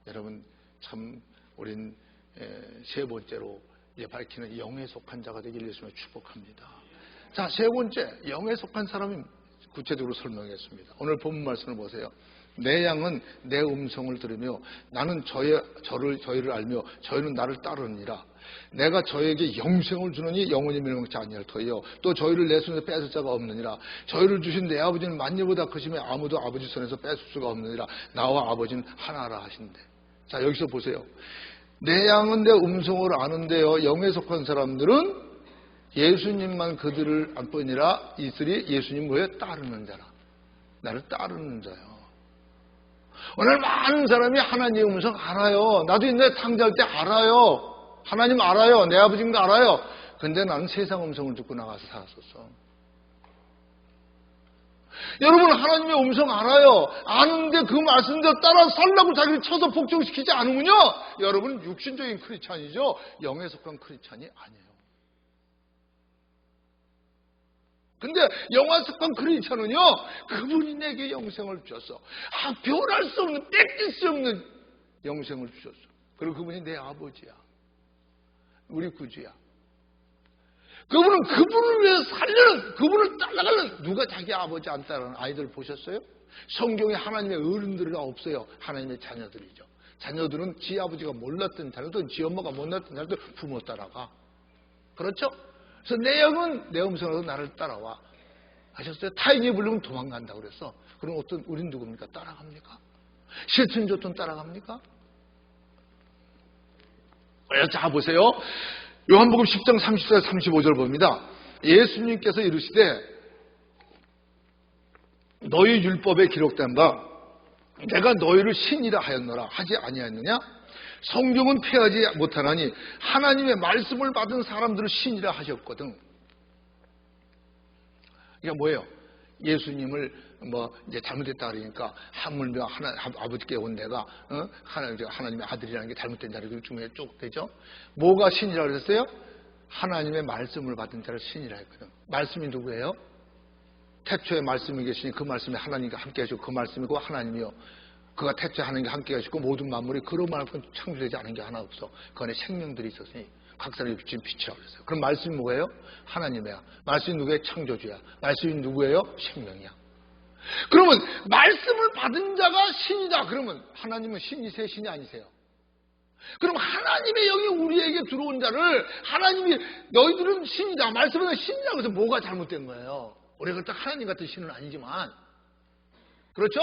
Speaker 1: 여러분 참 우린 세 번째로 밝히는 영에 속한 자가 되기를 예수님을 축복합니다. 자, 세 번째, 영에 속한 사람이 구체적으로 설명했습니다. 오늘 본문 말씀을 보세요. 내 양은 내 음성을 들으며 나는 저희를 알며 저희는 나를 따르느니라. 내가 저에게 영생을 주느니 영원히 멸망치 아니할 터이요 또 저희를 내 손에서 뺏을 자가 없느니라. 저희를 주신 내 아버지는 만유보다 크시며 아무도 아버지 손에서 뺏을 수가 없느니라. 나와 아버지는 하나라 하신대. 자, 여기서 보세요. 내 양은 내 음성을 아는데요, 영에 속한 사람들은 예수님만 그들을 안 뿐이라 있으리 예수님 뭐에 따르는 자라. 나를 따르는 자요. 오늘 많은 사람이 하나님의 음성 알아요. 나도 옛날에 탕자할 때 알아요. 하나님 알아요. 내 아버지인 알아요. 근데 나는 세상 음성을 듣고 나가서 살았었어. 여러분, 하나님의 음성 알아요. 아는데 그 말씀대로 따라 살라고 자기를 쳐서 복종시키지 않으면요, 여러분 육신적인 크리스찬이죠. 영에 속한 크리스찬이 아니에요. 근데 영에 속한 크리스찬은요, 그분이 내게 영생을 주셨어. 변할 수 없는, 뺏길 수 없는 영생을 주셨어. 그리고 그분이 내 아버지야. 우리 구주야. 그분을 위해 살려는, 그분을 따라가는, 누가 자기 아버지 안 따르는 아이들 보셨어요? 성경에 하나님의 어른들이 없어요. 하나님의 자녀들이죠. 자녀들은 지 아버지가 몰랐던 자녀들, 지 엄마가 몰랐던 자녀들 부모 따라가. 그렇죠? 그래서 내 영은 내 음성으로 나를 따라와. 아셨어요? 타인이 부르면 도망간다고 그랬어. 그럼 우린 누굽니까? 따라갑니까? 싫든 좋든 따라갑니까? 자, 보세요. 요한복음 10장 34, 35절 봅니다. 예수님께서 이르시되 너희 율법에 기록된 바 내가 너희를 신이라 하였노라 하지 아니하였느냐? 성경은 폐하지 못하나니 하나님의 말씀을 받은 사람들을 신이라 하셨거든. 이게 뭐예요? 예수님을 이제 잘못했다 그러니까 하물며 아버지께 온 내가 하나님의 아들이라는 게 잘못된 자를 중에 쭉 되죠. 뭐가 신이라고 그랬어요? 하나님의 말씀을 받은 자를 신이라 했거든. 말씀이 누구예요? 태초에 말씀이 계시니 그 말씀이 하나님과 함께 하시고 그 말씀이고 하나님이요. 그가 태초에 하나님과 함께 하시고 모든 만물이 그로 말고 창조되지 않은 게 하나 없어. 그 안에 생명들이 있었으니 각 사람이 비친 빛이라고 그랬어요. 그럼 말씀이 뭐예요? 하나님이야. 말씀이 누구예요? 창조주야. 말씀이 누구예요? 생명이야. 그러면 말씀을 받은 자가 신이다. 그러면 하나님은 신이세요? 신이 아니세요? 그럼 하나님의 영이 우리에게 들어온 자를 하나님이 너희들은 신이다. 말씀은 신이라고 해서 뭐가 잘못된 거예요? 우리가 그렇다고 하나님 같은 신은 아니지만 그렇죠?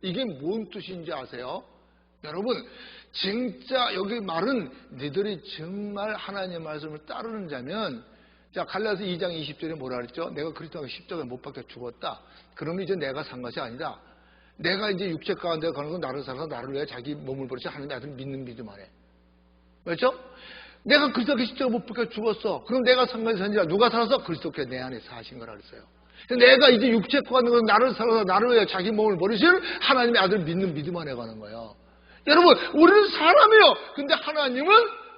Speaker 1: 이게 뭔 뜻인지 아세요? 여러분 진짜 여기 말은 너희들이 정말 하나님의 말씀을 따르는 자면 자 갈라디아서 2장 20절에 뭐라 그랬죠? 내가 그리스도가 십자가에 못 박혀 죽었다. 그러면 이제 내가 산 것이 아니다. 내가 이제 육체 가운데 가는 건 나를 살아서 나를 위해 자기 몸을 버리지 하나님의 아들을 믿는 믿음 안에. 그렇죠? 내가 그리스도가 십자가에 못 박혀 죽었어. 그럼 내가 산 것이 아니라 누가 살아서 그리스도께 내 안에 사신 거라 그랬어요. 내가 이제 육체 가는 건 나를 살아서 나를 위해 자기 몸을 버리실 하나님의 아들을 믿는 믿음 안에 가는 거예요. 여러분 우리는 사람이에요. 근데 하나님은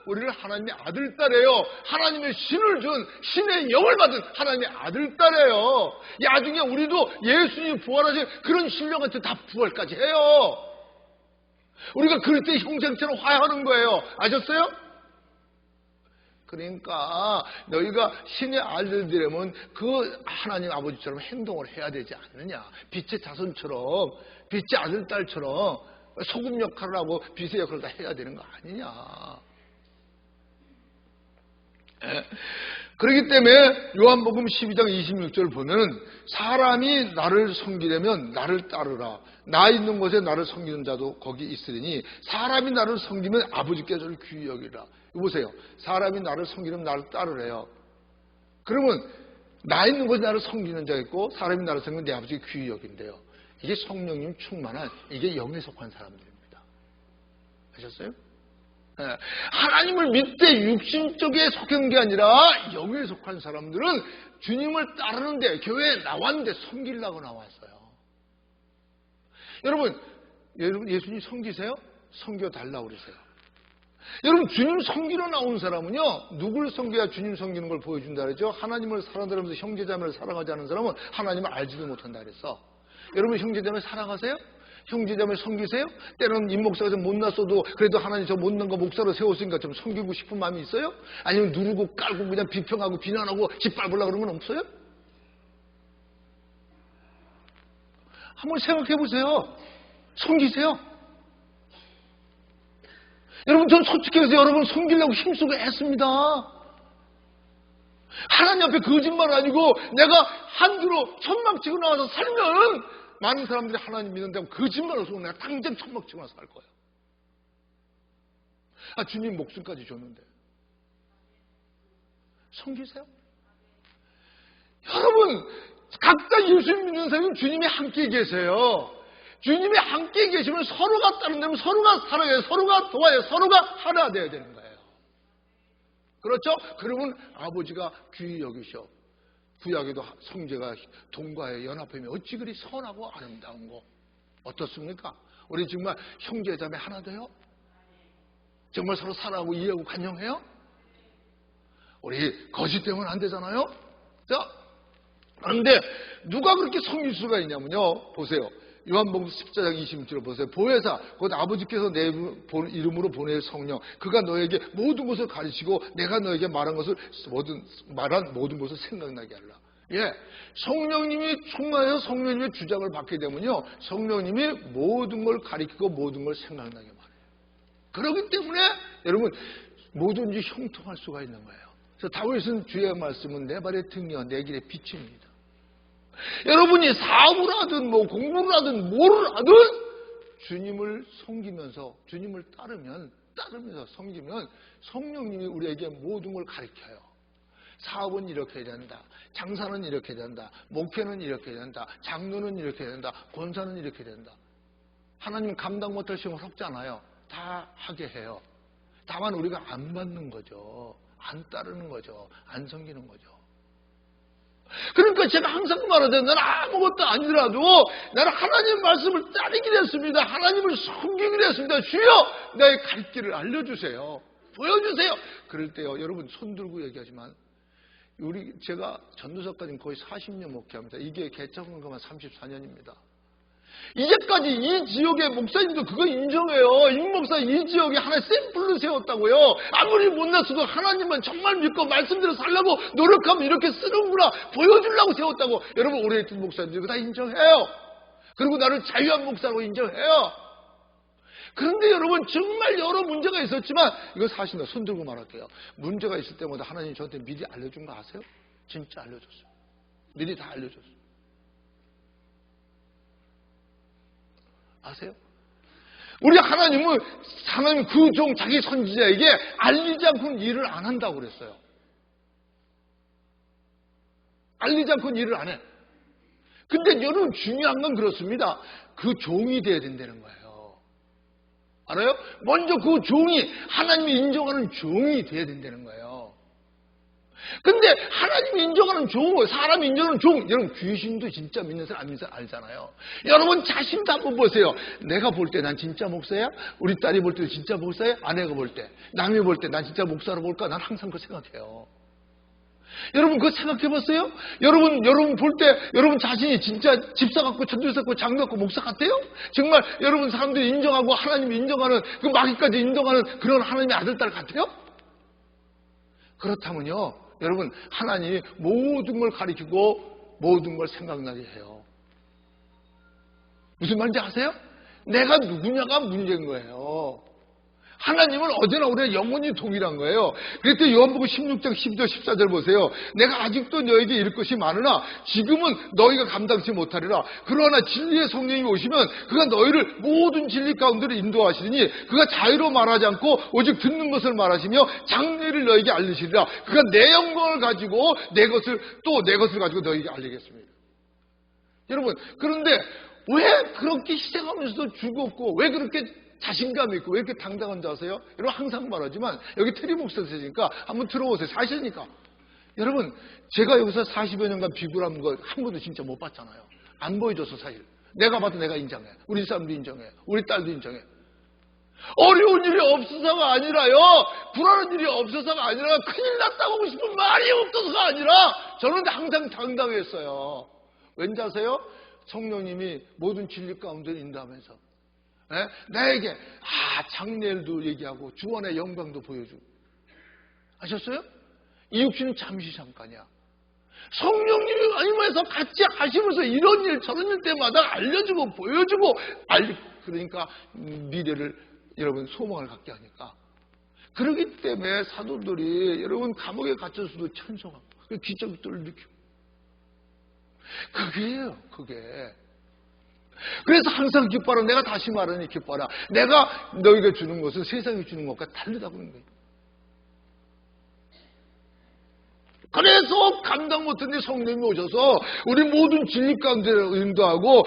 Speaker 1: 우리를 하나님의 아들 딸이에요. 하나님의 신을 준 신의 영을 받은 하나님의 아들 딸이에요. 나중에 우리도 예수님이 부활하신 그런 신령한테 다 부활까지 해요. 우리가 그리스도의 형상처럼 화해하는 거예요. 아셨어요? 그러니까 너희가 신의 아들들이라면 그 하나님 아버지처럼 행동을 해야 되지 않느냐. 빛의 자손처럼 빛의 아들 딸처럼 소금 역할을 하고 빛의 역할을 다 해야 되는 거 아니냐. 그렇기 때문에 요한복음 12장 26절 보면 사람이 나를 섬기려면 나를 따르라. 나 있는 곳에 나를 섬기는 자도 거기 있으리니 사람이 나를 섬기면 아버지께서 저를 귀히 여기라. 보세요. 사람이 나를 섬기려면 나를 따르래요. 그러면 나 있는 곳에 나를 섬기는 자가 있고 사람이 나를 섬기면 내 아버지가 귀히 여긴대요. 이게 성령님 충만한 이게 영에 속한 사람들입니다. 아셨어요? 하나님을 믿되 육신 쪽에 속한 게 아니라 영에 속한 사람들은 주님을 따르는데 교회에 나왔는데 섬기려고 나왔어요. 여러분 예수님 섬기세요? 섬겨달라고 그러세요. 여러분 주님 섬기러 나온 사람은요 누굴 섬겨야 주님 섬기는 걸 보여준다 그러죠? 하나님을 사랑하면서 형제자매를 사랑하지 않는 사람은 하나님을 알지도 못한다 그랬어. 여러분 형제자매 사랑하세요? 형제자매 섬기세요? 때로는 임목사가 좀 못났어도 그래도 하나님 저 못난 거 목사로 세웠으니까 좀 섬기고 싶은 마음이 있어요? 아니면 누르고 깔고 그냥 비평하고 비난하고 짓밟으려고 그런 건 없어요? 한번 생각해 보세요. 섬기세요. 여러분 전 솔직히 해서 여러분 섬기려고 힘쓰고 했습니다. 하나님 앞에 거짓말 아니고 내가 한 주로 천막 치고 나와서 살면 많은 사람들이 하나님 믿는다고 거짓말을 쏘고 내가 당장 천막 치고 나서 살 거예요. 주님 목숨까지 줬는데 섬기세요? 여러분 각자 예수 믿는 사람은 주님이 함께 계세요. 주님이 함께 계시면 서로가 따른다면 서로가 살아야 서로가 도와야 서로가 하나 되어야 되는 거예요. 그렇죠? 그러면 아버지가 귀히 여기셔. 구약에도 성제가 동거하여 연합하면 어찌 그리 선하고 아름다운 거 어떻습니까? 우리 정말 형제자매 하나 돼요? 정말 서로 사랑하고 이해하고 간영해요? 우리 거짓 때문에 안 되잖아요? 자, 그런데 누가 그렇게 섬길 수가 있냐면요. 보세요. 요한복음 14장 26절을 보세요. 보혜사 곧 아버지께서 내 이름으로 보낼 성령 그가 너에게 모든 것을 가르치고 내가 너에게 말한 모든 것을 생각나게 하라. 예, 성령님이 충만해서 성령님의 주장을 받게 되면요 성령님이 모든 걸 가르치고 모든 걸 생각나게 말해요. 그렇기 때문에 여러분 뭐든지 형통할 수가 있는 거예요. 그래서 다윗은 주의 말씀은 내 발의 등이여 내 길의 빛입니다. 여러분이 사업을 하든 공부를 하든 뭐를 하든 주님을 섬기면서 주님을 따르면서 섬기면 성령님이 우리에게 모든 걸 가르쳐요. 사업은 이렇게 해야 된다. 장사는 이렇게 해야 된다. 목회는 이렇게 해야 된다. 장로는 이렇게 해야 된다. 권사는 이렇게 해야 된다. 하나님 감당 못할 시험을 섞지 않아요. 다 하게 해요. 다만 우리가 안 받는 거죠. 안 따르는 거죠. 안 섬기는 거죠. 그러니까 제가 항상 말하잖아요. 나는 아무것도 아니더라도 나는 하나님 말씀을 따르기로 했습니다. 하나님을 섬기기로 했습니다. 주여 나의 갈 길을 알려주세요. 보여주세요. 그럴 때요, 여러분 손 들고 얘기하지만 제가 전도사까지는 거의 40년 목회합니다. 이게 개척한 것만 34년입니다. 이제까지 이 지역의 목사님도 그거 인정해요. 임 목사 이 지역에 하나의 샘플로 세웠다고요. 아무리 못났어도 하나님만 정말 믿고 말씀대로 살려고 노력하면 이렇게 쓰는구나 보여주려고 세웠다고. 여러분 오래 했던 목사님들 그거 다 인정해요. 그리고 나를 자유한 목사라고 인정해요. 그런데 여러분 정말 여러 문제가 있었지만 이거 사실 손 들고 말할게요. 문제가 있을 때마다 하나님 저한테 미리 알려준 거 아세요? 진짜 알려줬어요. 미리 다 알려줬어요. 아세요? 우리 하나님은 그 종 자기 선지자에게 알리지 않고는 일을 안 한다고 그랬어요. 알리지 않고는 일을 안 해. 근데 여러분 중요한 건 그렇습니다. 그 종이 돼야 된다는 거예요. 알아요? 먼저 그 종이 하나님이 인정하는 종이 돼야 된다는 거예요. 근데 하나님이 인정하는 종, 사람이 인정하는 종, 여러분 귀신도 진짜 믿는 사람 안 믿는 사람 알잖아요. 여러분 자신도 한번 보세요. 내가 볼 때 난 진짜 목사야? 우리 딸이 볼 때도 진짜 목사야? 아내가 볼 때, 남이 볼 때 난 진짜 목사로 볼까? 난 항상 그거 생각해요. 여러분 그거 생각해 봤어요? 여러분 볼 때 여러분 자신이 진짜 집사 같고 전도사 같고 장로 같고 목사 같아요? 정말 여러분 사람들이 인정하고 하나님이 인정하는 그 마귀까지 인정하는 그런 하나님의 아들 딸 같아요? 그렇다면요 여러분 하나님이 모든 걸 가리키고 모든 걸 생각나게 해요. 무슨 말인지 아세요? 내가 누구냐가 문제인 거예요. 하나님은 어제나 오늘 영원히 동일한 거예요. 그랬더니 요한복음 16장 12절 14절 보세요. 내가 아직도 너에게 이를 것이 많으나 지금은 너희가 감당치 못하리라. 그러나 진리의 성령이 오시면 그가 너희를 모든 진리 가운데로 인도하시리니 그가 자유로 말하지 않고 오직 듣는 것을 말하시며 장래를 너에게 알리시리라. 그가 내 영광을 가지고 내 것을 가지고 너희에게 알리겠습니다. 여러분 그런데 왜 그렇게 희생하면서도 죽었고 왜 그렇게 자신감이 있고 왜 이렇게 당당한 줄 아세요? 여러분 항상 말하지만 여기 테리 목사님이니까 한번 들어보세요. 사실이니까. 여러분 제가 여기서 40여 년간 비굴한 거 한 번도 진짜 못 봤잖아요. 안 보여줘서 사실. 내가 봐도 내가 인정해. 우리 사람도 인정해. 우리 딸도 인정해. 어려운 일이 없어서가 아니라요. 불안한 일이 없어서가 아니라 큰일 났다고 하고 싶은 말이 없어서가 아니라 저는 항상 당당했어요. 왠지 아세요? 성령님이 모든 진리 가운데 인도하면서 나에게 장래일도 얘기하고 주원의 영광도 보여주고 아셨어요? 이 육신은 잠시 잠깐이야. 성령님이 하나님께서 같이 하시면서 이런 일 저런 일 때마다 알려주고 보여주고 그러니까 미래를 여러분 소망을 갖게 하니까 그렇기 때문에 사도들이 여러분 감옥에 갇혔어도 찬송하고 기적들을 일으키고 그게예요. 그게 그래서 항상 기뻐라. 내가 다시 말하니 기뻐라. 내가 너희가 주는 것은 세상이 주는 것과 다르다고 하는 거예요. 그래서 감당 못했는데 성령이 오셔서 우리 모든 진리 가운데 인도하고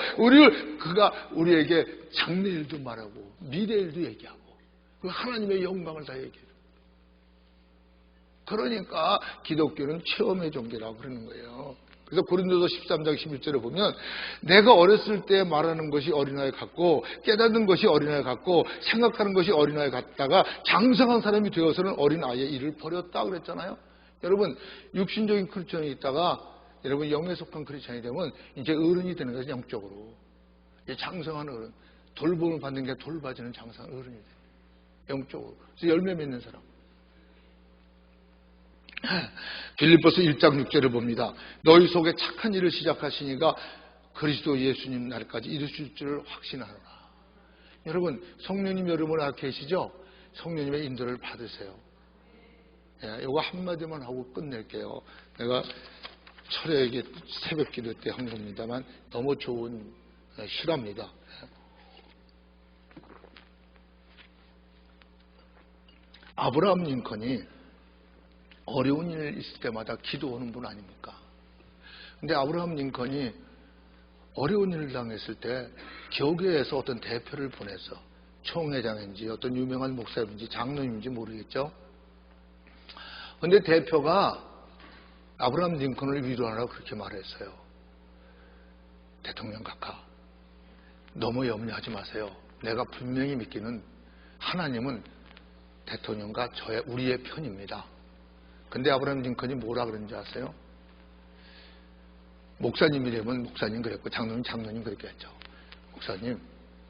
Speaker 1: 그가 우리에게 장래일도 말하고 미래일도 얘기하고 그 하나님의 영광을 다 얘기해요. 그러니까 기독교는 체험의 종교라고 그러는 거예요. 그래서 고린도서 13장 11절에 보면 내가 어렸을 때 말하는 것이 어린아이 같고 깨닫는 것이 어린아이 같고 생각하는 것이 어린아이 같다가 장성한 사람이 되어서는 어린아이의 일을 버렸다 그랬잖아요. 여러분 육신적인 크리스천이 있다가 여러분 영에 속한 크리스천이 되면 이제 어른이 되는 거죠. 영적으로 이제 장성한 어른, 돌봄을 받는 게 돌봐지는 장성한 어른이 돼요. 영적으로. 그래서 열매 맺는 사람. 빌립보서 1장 6절을 봅니다. 너희 속에 착한 일을 시작하시니가 그리스도 예수님 날까지 이루실 줄을 확신하노라. 여러분 성령님 여러분 안에 계시죠? 성령님의 인도를 받으세요. 이거 한마디만 하고 끝낼게요. 내가 철회에게 새벽 기도 때 한 겁니다만 너무 좋은 실화입니다. 아브라함 링컨이 어려운 일 있을 때마다 기도하는 분 아닙니까? 근데 아브라함 링컨이 어려운 일을 당했을 때 교계에서 어떤 대표를 보내서 총회장인지 어떤 유명한 목사님인지 장로님인지 모르겠죠. 그런데 대표가 아브라함 링컨을 위로하라고 그렇게 말했어요. 대통령 각하, 너무 염려하지 마세요. 내가 분명히 믿기는 하나님은 대통령과 우리의 편입니다. 근데 아브라함 링컨이 뭐라 그런지 아세요? 목사님이라면 목사님 그랬고 장로님 그렇게 했죠. 목사님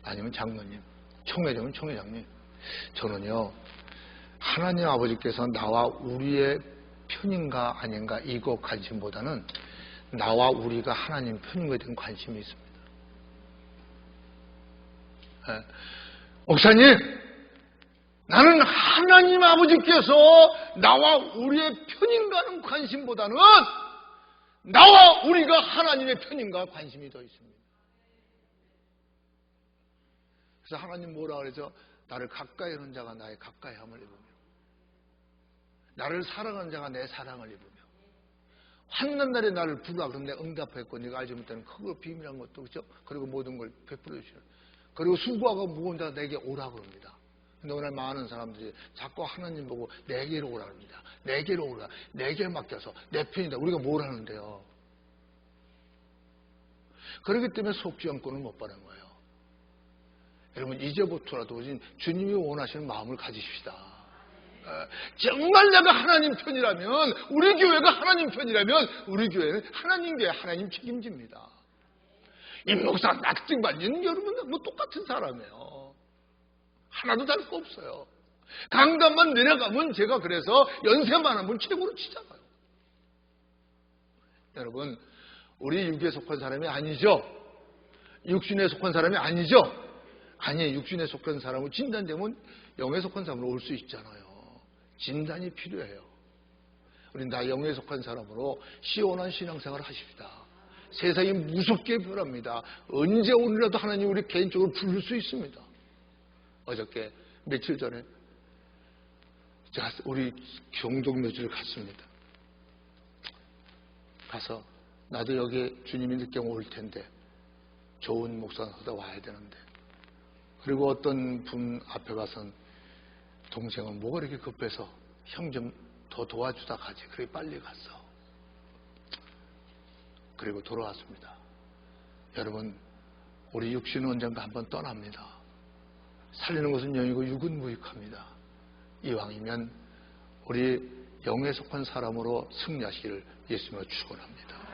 Speaker 1: 아니면 장로님, 총회장은 총회장님. 저는요, 하나님 아버지께서 나와 우리의 편인가 아닌가 이거 관심보다는 나와 우리가 하나님 편인 것에 대한 관심이 있습니다. 네. 목사님, 나는 하나님 아버지께서 나와 우리의 편인가는 관심보다는 나와 우리가 하나님의 편인가 관심이 더 있습니다. 그래서 하나님 뭐라 그래서 나를 가까이 하는 자가 나의 가까이함을 입으며 나를 사랑하는 자가 내 사랑을 입으며 환난 날에 나를 부르라 그럼 내가 응답했고 네가 알지 못하는 크고 비밀한 것도 그렇죠. 그리고 모든 걸 베풀어 주시는 그리고 수고하고 무거운 자가 내게 오라 그럽니다. 근데 오늘 많은 사람들이 자꾸 하나님 보고 내게로 오라 그럽니다. 내게로 오라. 내게 맡겨서 내 편이다. 우리가 뭘 하는데요. 그렇기 때문에 속죄양권을 못 받는 거예요. 여러분 이제부터라도 주님이 원하시는 마음을 가지십시다. 정말 내가 하나님 편이라면 우리 교회가 하나님 편이라면 우리 교회는 하나님 교회 하나님 책임집니다. 임 목사 낙증받는 여러분 뭐 똑같은 사람이에요. 하나도 다를 거 없어요. 강단만 내려가면 제가 그래서 연세만 하면 최고로 치잖아요. 여러분 우리 육에 속한 사람이 아니죠. 육신에 속한 사람이 아니죠. 아니 육신에 속한 사람은 진단되면 영에 속한 사람으로 올 수 있잖아요. 진단이 필요해요. 우리 나 영에 속한 사람으로 시원한 신앙생활을 하십시다. 세상이 무섭게 변합니다. 언제 오늘라도 하나님 우리 개인적으로 부를 수 있습니다. 어저께 며칠 전에 우리 경동묘지를 갔습니다. 가서 나도 여기 주님이 늦게 올 텐데 좋은 목사가 와야 되는데 그리고 어떤 분 앞에 가선 동생은 뭐가 이렇게 급해서 형 좀 더 도와주다 가지. 그래 빨리 갔어. 그리고 돌아왔습니다. 여러분 우리 육신은 언젠가 한번 떠납니다. 살리는 것은 영이고 육은 무익합니다. 이왕이면 우리 영에 속한 사람으로 승리하시기를 예수님으로 축원합니다.